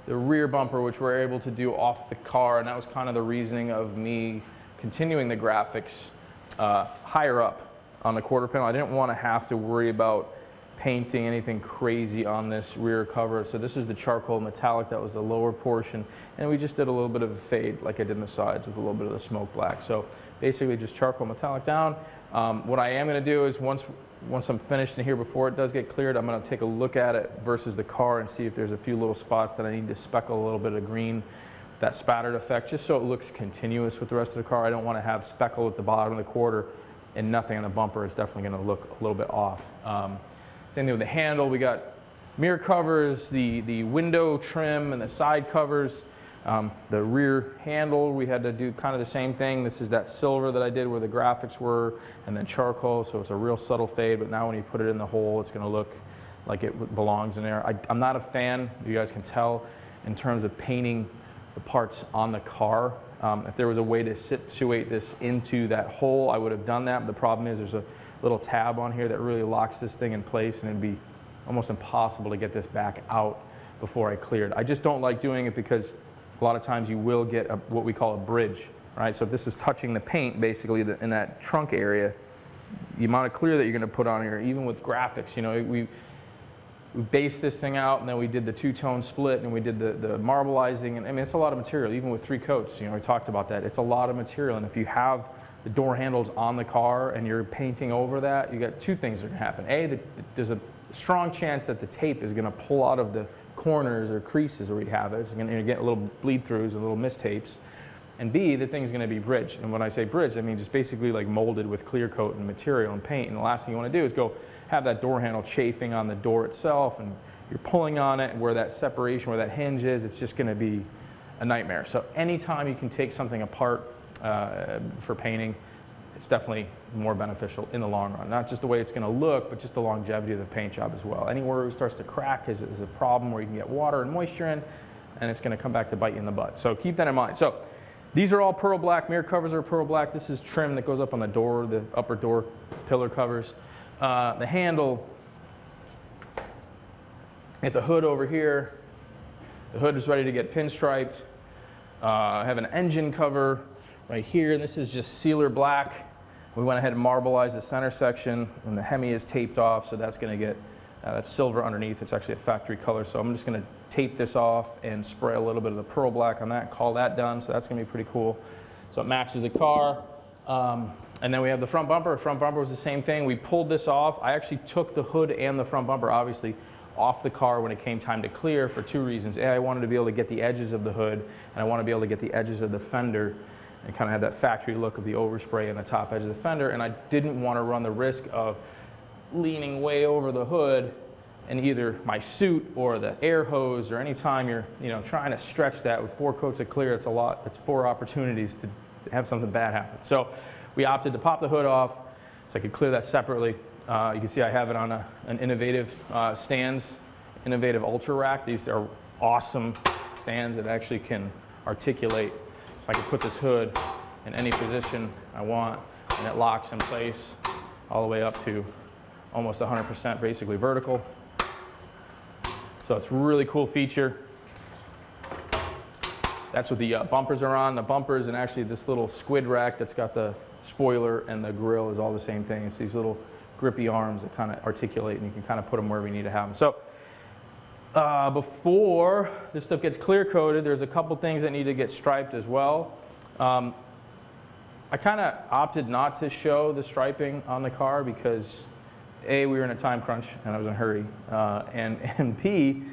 the rear bumper, which we're able to do off the car, and that was kind of the reasoning of me continuing the graphics higher up on the quarter panel. I didn't want to have to worry about painting anything crazy on this rear cover. So this is the charcoal metallic, that was the lower portion, and we just did a little bit of a fade like I did in the sides with a little bit of the smoke black. So basically just charcoal metallic down. What I am going to do is once I'm finished in here, before it does get cleared, I'm going to take a look at it versus the car and see if there's a few little spots that I need to speckle a little bit of green, that spattered effect, just so it looks continuous with the rest of the car. I don't want to have speckle at the bottom of the quarter and nothing on the bumper. It's definitely going to look a little bit off. Same thing with the handle. We got mirror covers, the window trim and the side covers. The rear handle, we had to do kind of the same thing. This is that silver that I did where the graphics were, and then charcoal, so it's a real subtle fade, but now when you put it in the hole, it's going to look like it belongs in there. I'm not a fan, you guys can tell, in terms of painting the parts on the car. If there was a way to situate this into that hole, I would have done that, but the problem is there's a little tab on here that really locks this thing in place, and it'd be almost impossible to get this back out before I cleared. I just don't like doing it because a lot of times you will get what we call a bridge, right? So if this is touching the paint, basically, in that trunk area, the amount of clear that you're going to put on here, even with graphics, you know, we based this thing out, and then we did the two-tone split, and we did the marbleizing, and I mean, it's a lot of material, even with 3 coats, you know, we talked about that. It's a lot of material, and if you have the door handles on the car and you're painting over that, you got 2 things that are going to happen. There's a strong chance that the tape is going to pull out of the corners or creases where you have it. It's going to get little bleed throughs and little mistapes. And B, the thing's going to be bridged. And when I say bridged, I mean just basically like molded with clear coat and material and paint. And the last thing you want to do is go have that door handle chafing on the door itself, and you're pulling on it, and where that separation, where that hinge is, it's just going to be a nightmare. So anytime you can take something apart for painting, it's definitely more beneficial in the long run. Not just the way it's going to look, but just the longevity of the paint job as well. Anywhere it starts to crack is a problem where you can get water and moisture in, and it's going to come back to bite you in the butt. So keep that in mind. So these are all pearl black. Mirror covers are pearl black. This is trim that goes up on the door, the upper door pillar covers. The handle, get the hood over here. The hood is ready to get pinstriped. I have an engine cover right here, and this is just sealer black. We went ahead and marbleized the center section, and the Hemi is taped off, so that's going to get that's silver underneath. It's actually a factory color, so I'm just going to tape this off and spray a little bit of the pearl black on that, call that done, so that's going to be pretty cool. So it matches the car. And then we have the front bumper. Front bumper was the same thing. We pulled this off. I actually took the hood and the front bumper, obviously, off the car when it came time to clear for 2 reasons. A, I wanted to be able to get the edges of the hood, and I want to be able to get the edges of the fender and kind of have that factory look of the overspray on the top edge of the fender, and I didn't want to run the risk of leaning way over the hood and either my suit or the air hose, or any time you're trying to stretch that with 4 coats of clear, it's a lot. It's 4 opportunities to have something bad happen. So we opted to pop the hood off so I could clear that separately. You can see I have it on an Innovative stands, Innovative Ultra Rack. These are awesome stands that actually articulate. So I can put this hood in any position I want, and it locks in place all the way up to almost 100% basically vertical. So it's a really cool feature. That's what the bumpers are on. The bumpers and actually this little squid rack that's got the spoiler and the grill is all the same thing. It's these little grippy arms that kind of articulate, and you can kind of put them wherever you need to have them. So before this stuff gets clear coated, there's a couple things that need to get striped as well. I kind of opted not to show the striping on the car because A, we were in a time crunch and I was in a hurry, and B,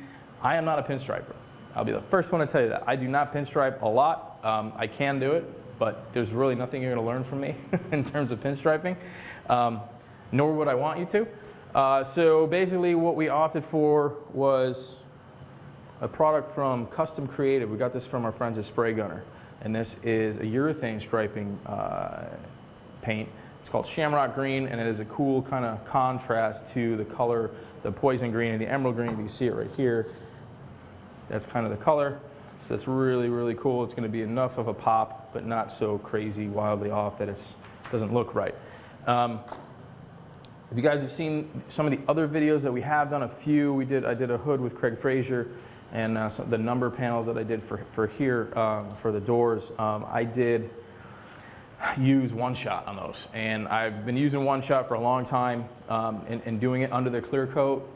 I am not a pinstriper. I'll be the first one to tell you that. I do not pinstripe a lot. I can do it, but there's really nothing you're going to learn from me in terms of pinstriping, nor would I want you to. So basically what we opted for was a product from Custom Creative. We got this from our friends at Spray Gunner. And this is a urethane striping paint. It's called Shamrock Green, and it is a cool kind of contrast to the color, the poison green and the emerald green. You see it right here. That's kind of the color. So it's really, really cool. It's going to be enough of a pop, but not so crazy, wildly off that it doesn't look right. If you guys have seen some of the other videos that we have done, I did a hood with Craig Frazier. And the number panels that I did for here, for the doors, I did use one-shot on those. And I've been using one-shot for a long time, and doing it under the clear coat.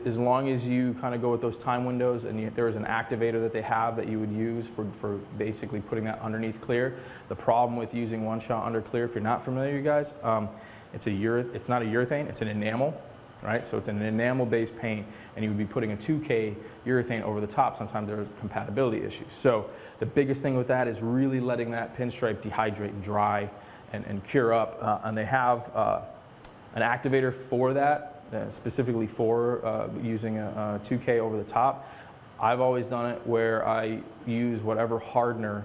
As long as you kind of go with those time windows, and there is an activator that they have that you would use for basically putting that underneath clear. The problem with using one-shot under clear, if you're not familiar, you guys, it's not a urethane, it's an enamel. Right, so it's an enamel-based paint, and you would be putting a 2K urethane over the top. Sometimes there are compatibility issues. So the biggest thing with that is really letting that pinstripe dehydrate and dry and cure up. And they have an activator for that, specifically for using a 2K over the top. I've always done it where I use whatever hardener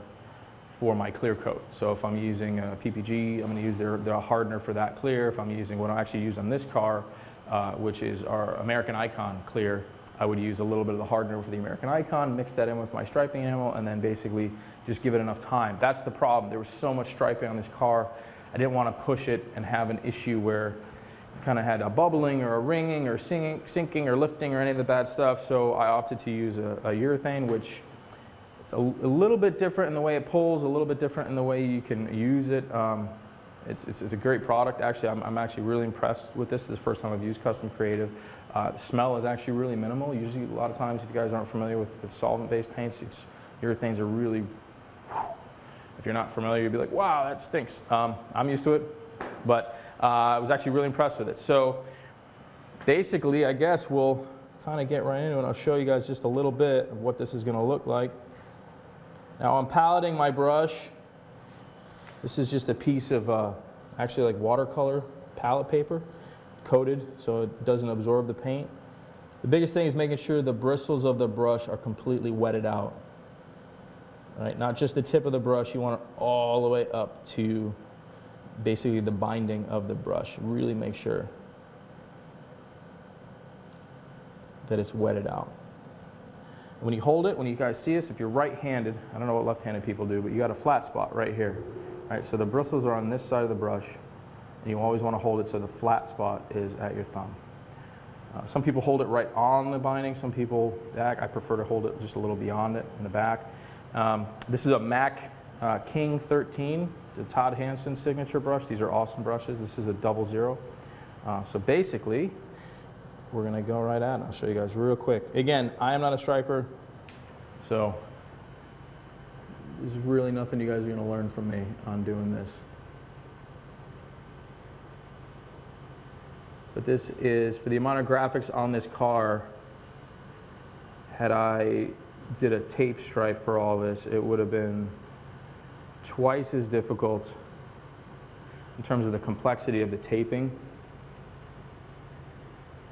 for my clear coat. So if I'm using a PPG, I'm going to use their hardener for that clear. If I'm using what I actually use on this car, which is our American Icon clear, I would use a little bit of the hardener for the American Icon, mix that in with my striping enamel, and then basically just give it enough time. That's the problem. There was so much striping on this car, I didn't want to push it and have an issue where you kind of had a bubbling or a ringing or sinking or lifting or any of the bad stuff. So I opted to use a urethane, which it's a little bit different in the way it pulls, a little bit different in the way you can use it. It's a great product. Actually, I'm actually really impressed with this. This is the first time I've used Custom Creative. The smell is actually really minimal. Usually, a lot of times, if you guys aren't familiar with solvent-based paints, urethanes are really, if you're not familiar, you'd be like, wow, that stinks. I'm used to it, but I was actually really impressed with it. So basically, I guess we'll kind of get right into it. I'll show you guys just a little bit of what this is going to look like. Now, I'm paletting my brush. This is just a piece of actually like watercolor palette paper, coated so it doesn't absorb the paint. The biggest thing is making sure the bristles of the brush are completely wetted out. Right? Not just the tip of the brush, you want it all the way up to basically the binding of the brush. Really make sure that it's wetted out. When you hold it, when you guys see this, if you're right-handed, I don't know what left-handed people do, but you got a flat spot right here. Right, so the bristles are on this side of the brush, and you always want to hold it so the flat spot is at your thumb. Some people hold it right on the binding, some people back. I prefer to hold it just a little beyond it in the back. This is a Mac King 13, the Todd Hansen signature brush. These are awesome brushes. This is a 00. So basically, we're going to go right at it. I'll show you guys real quick. Again, I am not a striper, so there's really nothing you guys are going to learn from me on doing this. But this is, for the amount of graphics on this car, had I did a tape stripe for all this, it would have been twice as difficult in terms of the complexity of the taping.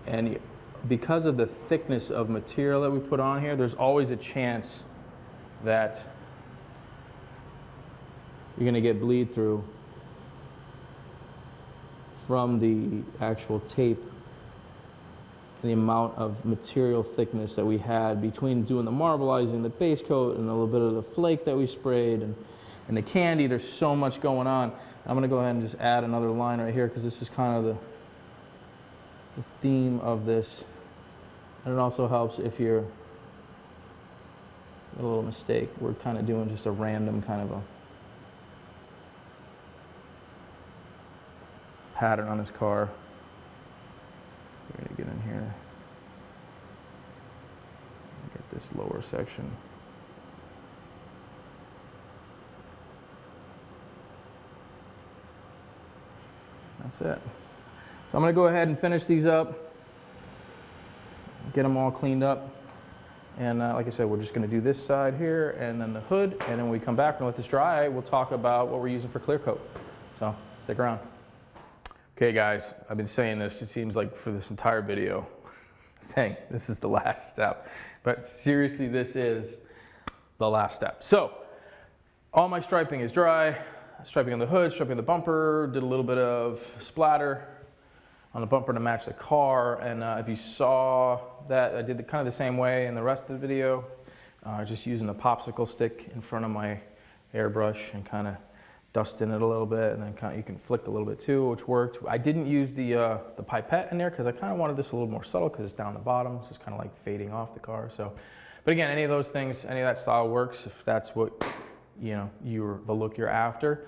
And because of the thickness of material that we put on here, there's always a chance that you're going to get bleed through from the actual tape the amount of material thickness that we had between doing the marbleizing, the base coat, and a little bit of the flake that we sprayed, and the candy. There's so much going on. I'm going to go ahead and just add another line right here because this is kind of the theme of this. And it also helps if you're a little mistake. We're kind of doing just a random kind of a pattern on this car. We're going to get in here and get this lower section. That's it. So I'm going to go ahead and finish these up, get them all cleaned up. And like I said, we're just going to do this side here and then the hood. And then when we come back and let this dry, we'll talk about what we're using for clear coat. So stick around. Okay guys, I've been saying this, it seems like for this entire video, saying this is the last step. But seriously, this is the last step. So all my striping is dry. Striping on the hood, striping on the bumper, did a little bit of splatter on the bumper to match the car. And if you saw that, I did kind of the same way in the rest of the video. Just using a popsicle stick in front of my airbrush and kind of dusting it a little bit, and then you can flick a little bit too, which worked. I didn't use the pipette in there because I kind of wanted this a little more subtle because it's down the bottom, so it's kind of like fading off the car. So, but again, any of those things, any of that style works if that's what the look you're after.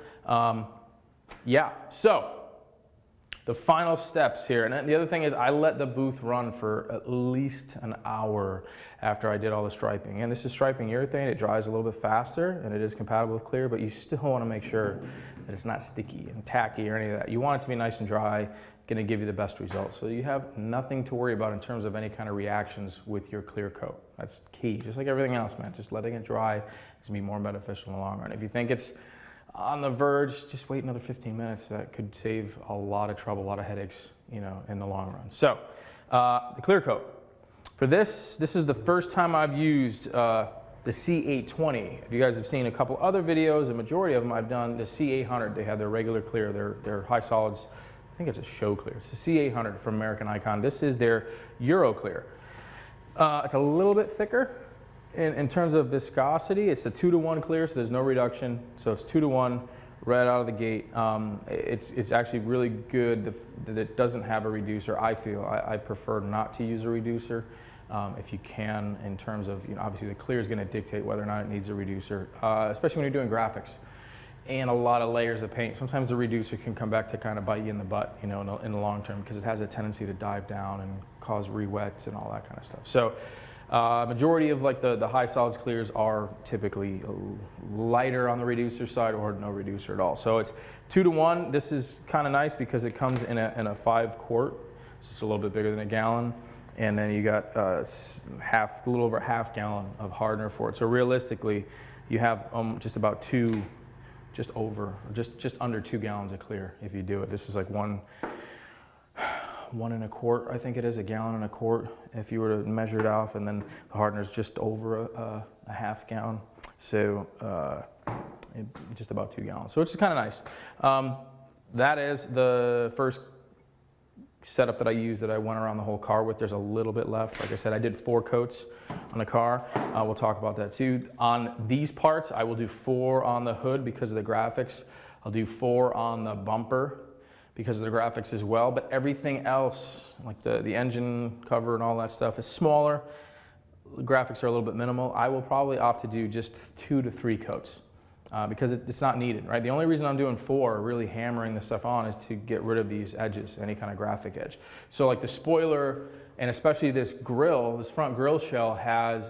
Yeah. So the final steps here, and the other thing is I let the booth run for at least an hour after I did all the striping. And this is striping urethane. It dries a little bit faster, and it is compatible with clear, but you still want to make sure that it's not sticky and tacky or any of that. You want it to be nice and dry, going to give you the best results. So you have nothing to worry about in terms of any kind of reactions with your clear coat. That's key. Just like everything else, man. Just letting it dry is going to be more beneficial in the long run. If you think it's on the verge, just wait another 15 minutes. That could save a lot of trouble, a lot of headaches, in the long run. So the clear coat. For this is the first time I've used the C820. If you guys have seen a couple other videos, the majority of them I've done the C800. They have their regular clear, their high solids. I think it's a show clear. It's the C800 from American Icon. This is their Euro clear. It's a little bit thicker in terms of viscosity. It's a 2-to-1 clear, so there's no reduction. So it's 2-to-1 right out of the gate. It's actually really good that it doesn't have a reducer. I feel I prefer not to use a reducer if you can, in terms of, obviously the clear is going to dictate whether or not it needs a reducer, especially when you're doing graphics and a lot of layers of paint. Sometimes the reducer can come back to kind of bite you in the butt, in the long term, because it has a tendency to dive down and cause re-wets and all that kind of stuff. So majority of like the high solids clears are typically lighter on the reducer side or no reducer at all. So it's 2-to-1. This is kind of nice because it comes in a 5 quart, so it's a little bit bigger than a gallon. And then you got a little over a half gallon of hardener for it. So realistically, you have just under 2 gallons of clear if you do it. This is like one and a quart, I think it is, a gallon and a quart if you were to measure it off, and then the hardener's just over a half gallon, so just about 2 gallons. So it's kind of nice. That is the first setup that I used that I went around the whole car with. There's a little bit left. Like I said, I did 4 coats on the car. We'll talk about that too. On these parts, I will do 4 on the hood because of the graphics. I'll do 4 on the bumper because of the graphics as well. But everything else, like the engine cover and all that stuff, is smaller. The graphics are a little bit minimal. I will probably opt to do just 2 to 3 coats. Because it's not needed, right? The only reason I'm doing 4, really hammering this stuff on, is to get rid of these edges, any kind of graphic edge. So like the spoiler, and especially this grill, this front grill shell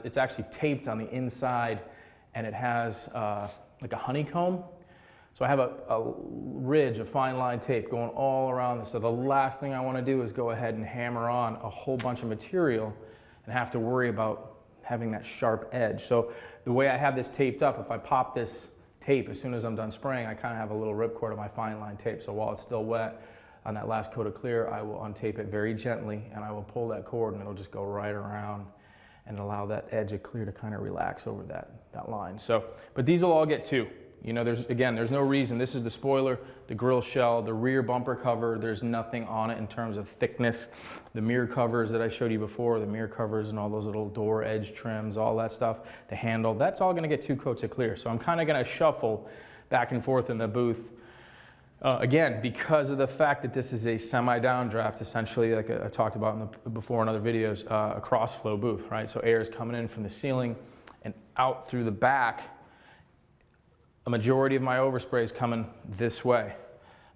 it's actually taped on the inside, and it has like a honeycomb. So I have a ridge of fine line tape going all around this. So the last thing I want to do is go ahead and hammer on a whole bunch of material and have to worry about having that sharp edge. So the way I have this taped up, if I pop this tape as soon as I'm done spraying, I kind of have a little ripcord of my fine line tape. So while it's still wet on that last coat of clear, I will untape it very gently, and I will pull that cord, and it'll just go right around and allow that edge of clear to kind of relax over that line. So, but these will all get 2. You know, there's no reason. This is the spoiler, the grill shell, the rear bumper cover. There's nothing on it in terms of thickness. The mirror covers that I showed you before, the mirror covers and all those little door edge trims, all that stuff, the handle, that's all gonna get 2 coats of clear. So I'm kind of gonna shuffle back and forth in the booth. Again, because of the fact that this is a semi-downdraft, essentially, like I talked about before in other videos, a cross-flow booth, right? So air is coming in from the ceiling and out through the back. A majority of my overspray is coming this way,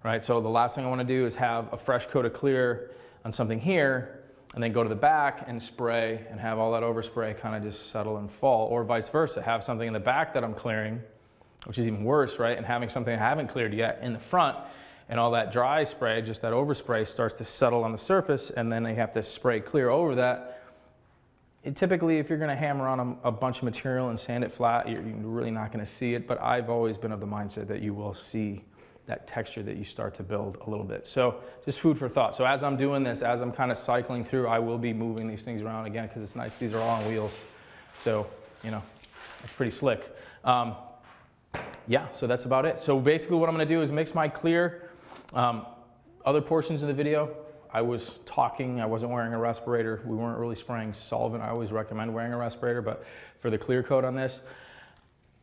right? So the last thing I want to do is have a fresh coat of clear on something here, and then go to the back and spray and have all that overspray kind of just settle and fall, or vice versa. Have something in the back that I'm clearing, which is even worse, right? And having something I haven't cleared yet in the front, and all that dry spray, just that overspray, starts to settle on the surface, and then they have to spray clear over that. Typically, if you're going to hammer on a bunch of material and sand it flat, you're really not going to see it, but I've always been of the mindset that you will see that texture that you start to build a little bit. So just food for thought. So as I'm doing this, as I'm kind of cycling through, I will be moving these things around again because it's nice. These are all on wheels. So, you know, it's pretty slick. Yeah, so that's about it. So basically what I'm going to do is mix my clear. Other portions of the video, I was talking, I wasn't wearing a respirator. We weren't really spraying solvent. I always recommend wearing a respirator, but for the clear coat on this,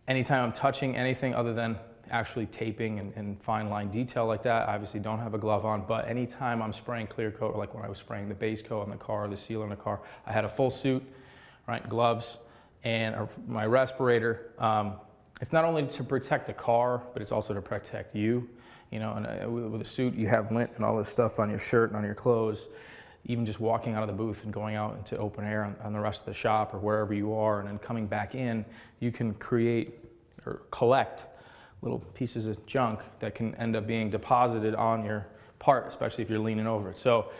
anytime I'm touching anything other than actually taping and fine line detail like that, I obviously don't have a glove on, but anytime I'm spraying clear coat, like when I was spraying the base coat on the car, the sealer in the car, I had a full suit, right, gloves, and my respirator. It's not only to protect the car, but it's also to protect you. You know, and with a suit, you have lint and all this stuff on your shirt and on your clothes. Even just walking out of the booth and going out into open air on the rest of the shop or wherever you are, and then coming back in, you can create or collect little pieces of junk that can end up being deposited on your part, especially if you're leaning over it. So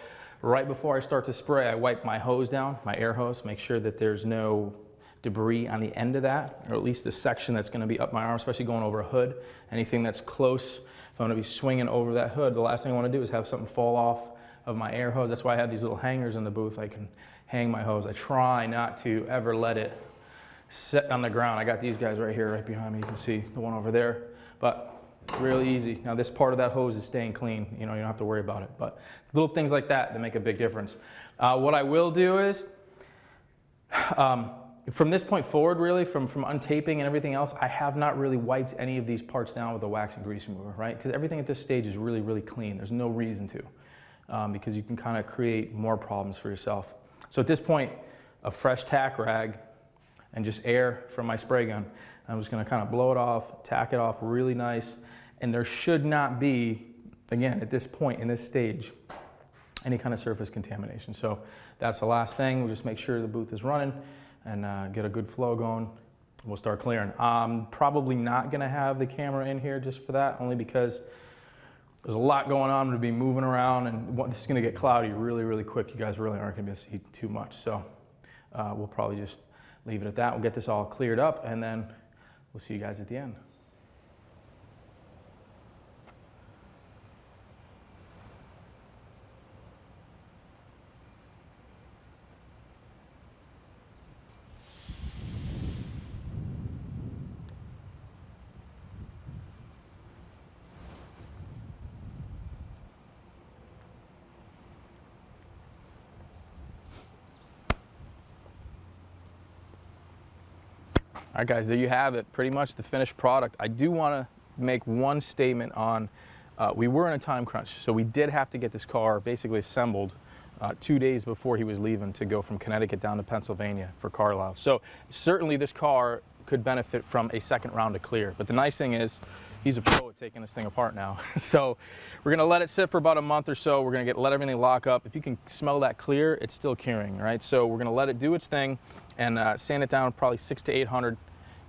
right before I start to spray, I wipe my hose down, my air hose, make sure that there's no debris on the end of that, or at least the section that's going to be up my arm, especially going over a hood. Anything that's close, if I'm going to be swinging over that hood, the last thing I want to do is have something fall off of my air hose. That's why I have these little hangers in the booth. I can hang my hose. I try not to ever let it sit on the ground. I got these guys right here, right behind me. You can see the one over there, but really easy. Now this part of that hose is staying clean. You know, you don't have to worry about it, but little things like that make a big difference. What I will do is, from this point forward, really, from untaping and everything else, I have not really wiped any of these parts down with a wax and grease remover, right? Because everything at this stage is really, really clean. There's no reason to, because you can kind of create more problems for yourself. So at this point, a fresh tack rag and just air from my spray gun. I'm just going to kind of blow it off, tack it off really nice, and there should not be, again, at this point in this stage, any kind of surface contamination. So that's the last thing. We'll just make sure the booth is running and get a good flow going. We'll start clearing. I'm probably not going to have the camera in here just for that, only because there's a lot going on. I'm going to be moving around, and this is going to get cloudy really, really quick. You guys really aren't going to be able to see too much, so we'll probably just leave it at that. We'll get this all cleared up, and then we'll see you guys at the end. All right, guys, there you have it. Pretty much the finished product. I do want to make one statement on, we were in a time crunch, so we did have to get this car basically assembled 2 days before he was leaving to go from Connecticut down to Pennsylvania for Carlisle. So certainly this car could benefit from a second round of clear. But the nice thing is, he's a pro at taking this thing apart now. So we're going to let it sit for about a month or so. We're going to let everything lock up. If you can smell that clear, it's still curing, right? So we're going to let it do its thing and sand it down probably 600 to 800,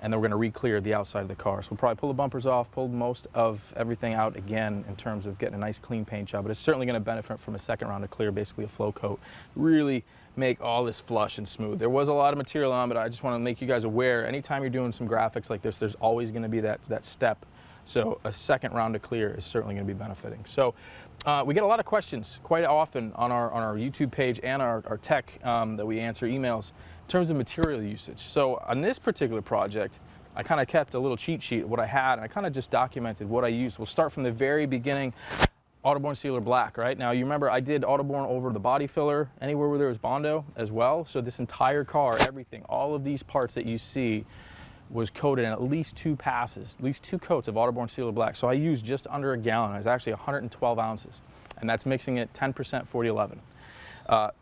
and then we're going to re-clear the outside of the car. So we'll probably pull the bumpers off, pull most of everything out again in terms of getting a nice clean paint job, but it's certainly going to benefit from a second round of clear, basically a flow coat. Really make all this flush and smooth. There was a lot of material on, but I just want to make you guys aware, anytime you're doing some graphics like this, there's always going to be that step. So a second round of clear is certainly going to be benefiting. So we get a lot of questions quite often on our YouTube page and our tech that we answer emails in terms of material usage. So on this particular project, I kind of kept a little cheat sheet of what I had, and I kind of just documented what I used. We'll start from the very beginning. Autoborn Sealer Black, right? Now, you remember I did Autoborn over the body filler, anywhere where there was Bondo as well. So this entire car, everything, all of these parts that you see was coated in at least 2 passes, at least 2 coats of Autoborn Sealer Black. So I used just under a gallon. It was actually 112 ounces, and that's mixing it 10% 4011.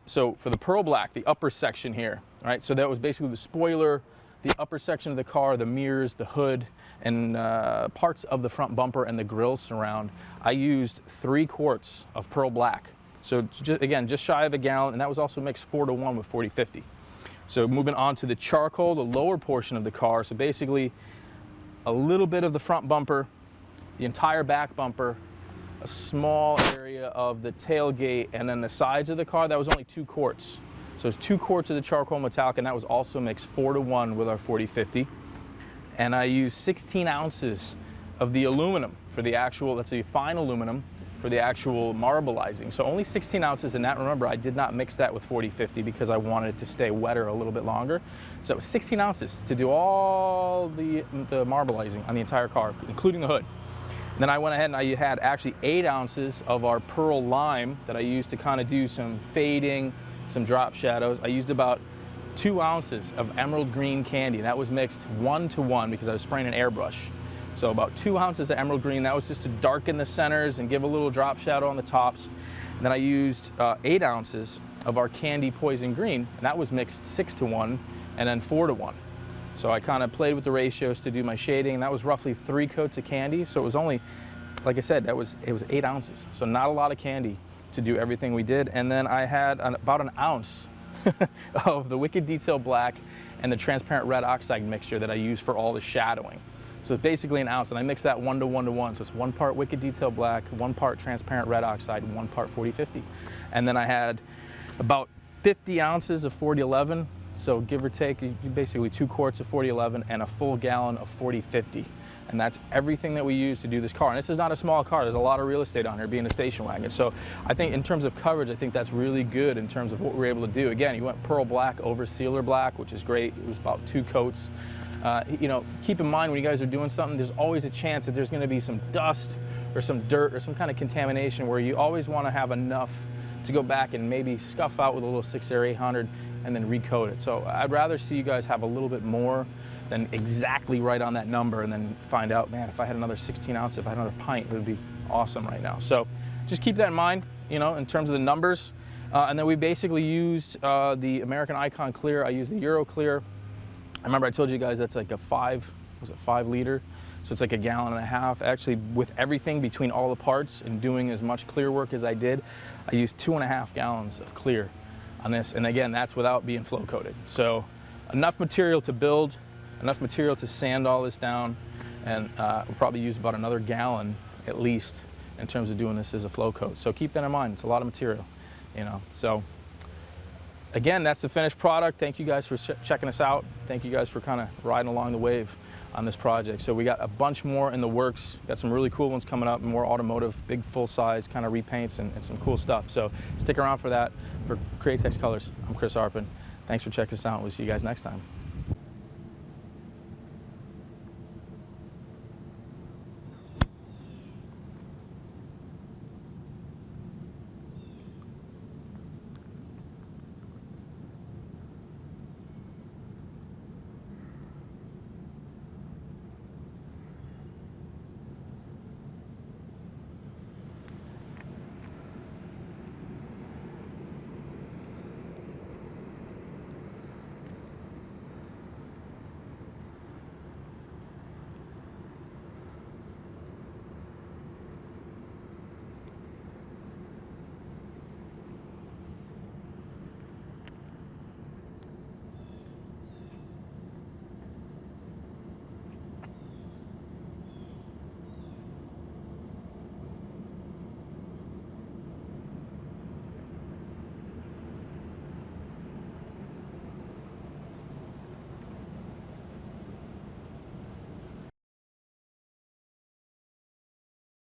So for the Pearl Black, the upper section here, right? So that was basically the spoiler, the upper section of the car, the mirrors, the hood, and parts of the front bumper and the grille surround. I used 3 quarts of Pearl Black. So just shy of a gallon, and that was also mixed 4-to-1 with 40/50. So moving on to the charcoal, the lower portion of the car. So basically a little bit of the front bumper, the entire back bumper, a small area of the tailgate, and then the sides of the car. That was only 2 quarts. So it's 2 quarts of the charcoal metallic, and that was also mixed 4-to-1 with our 40/50. And I used 16 ounces of the aluminum for the actual, that's the fine aluminum for the actual marbleizing. So only 16 ounces in that. Remember, I did not mix that with 40/50 because I wanted it to stay wetter a little bit longer. So it was 16 ounces to do all the marbleizing on the entire car, including the hood. And then I went ahead and I had actually 8 ounces of our Pearl Lime that I used to kind of do some fading, some drop shadows. I used about 2 ounces of emerald green candy. That was mixed 1-to-1 because I was spraying an airbrush. So about 2 ounces of emerald green. That was just to darken the centers and give a little drop shadow on the tops. And then I used 8 ounces of our candy poison green, and that was mixed 6-to-1 and then 4-to-1. So I kind of played with the ratios to do my shading, and that was roughly 3 coats of candy. So it was only, like I said, it was 8 ounces. So not a lot of candy to do everything we did. And then I had about an ounce of the Wicked Detail Black and the transparent red oxide mixture that I use for all the shadowing. So it's basically an ounce, and I mix that 1-to-1-to-1. So it's 1 part Wicked Detail Black, 1 part transparent red oxide, and 1 part 40/50. And then I had about 50 ounces of 4011. So give or take, basically 2 quarts of 4011 and a full gallon of 40/50. And that's everything that we use to do this car. And this is not a small car. There's a lot of real estate on here, being a station wagon. So I think in terms of coverage, I think that's really good in terms of what we're able to do. Again, you went Pearl Black over Sealer Black, which is great. It was about 2 coats. You know, keep in mind when you guys are doing something, there's always a chance that there's going to be some dust or some dirt or some kind of contamination, where you always want to have enough to go back and maybe scuff out with a little 6 or 800 and then recoat it. So I'd rather see you guys have a little bit more than exactly right on that number, and then find out, man, if I had another 16 ounce, if I had another pint, it would be awesome right now. So just keep that in mind, you know, in terms of the numbers. And then we basically used the American Icon Clear. I used the Euro Clear. I remember I told you guys that's like a 5 liter? So it's like a gallon and a half. Actually, with everything between all the parts and doing as much clear work as I did, I used 2.5 gallons of clear on this. And again, that's without being flow coated. So enough material to build, enough material to sand all this down, and we'll probably use about another gallon at least in terms of doing this as a flow coat. So keep that in mind. It's a lot of material, you know. So again, that's the finished product. Thank you guys for checking us out. Thank you guys for kind of riding along the wave on this project. So we got a bunch more in the works. Got some really cool ones coming up, more automotive, big full size kind of repaints and some cool stuff. So stick around for that. For Createx Colors, I'm Chris Arpin. Thanks for checking us out. We'll see you guys next time.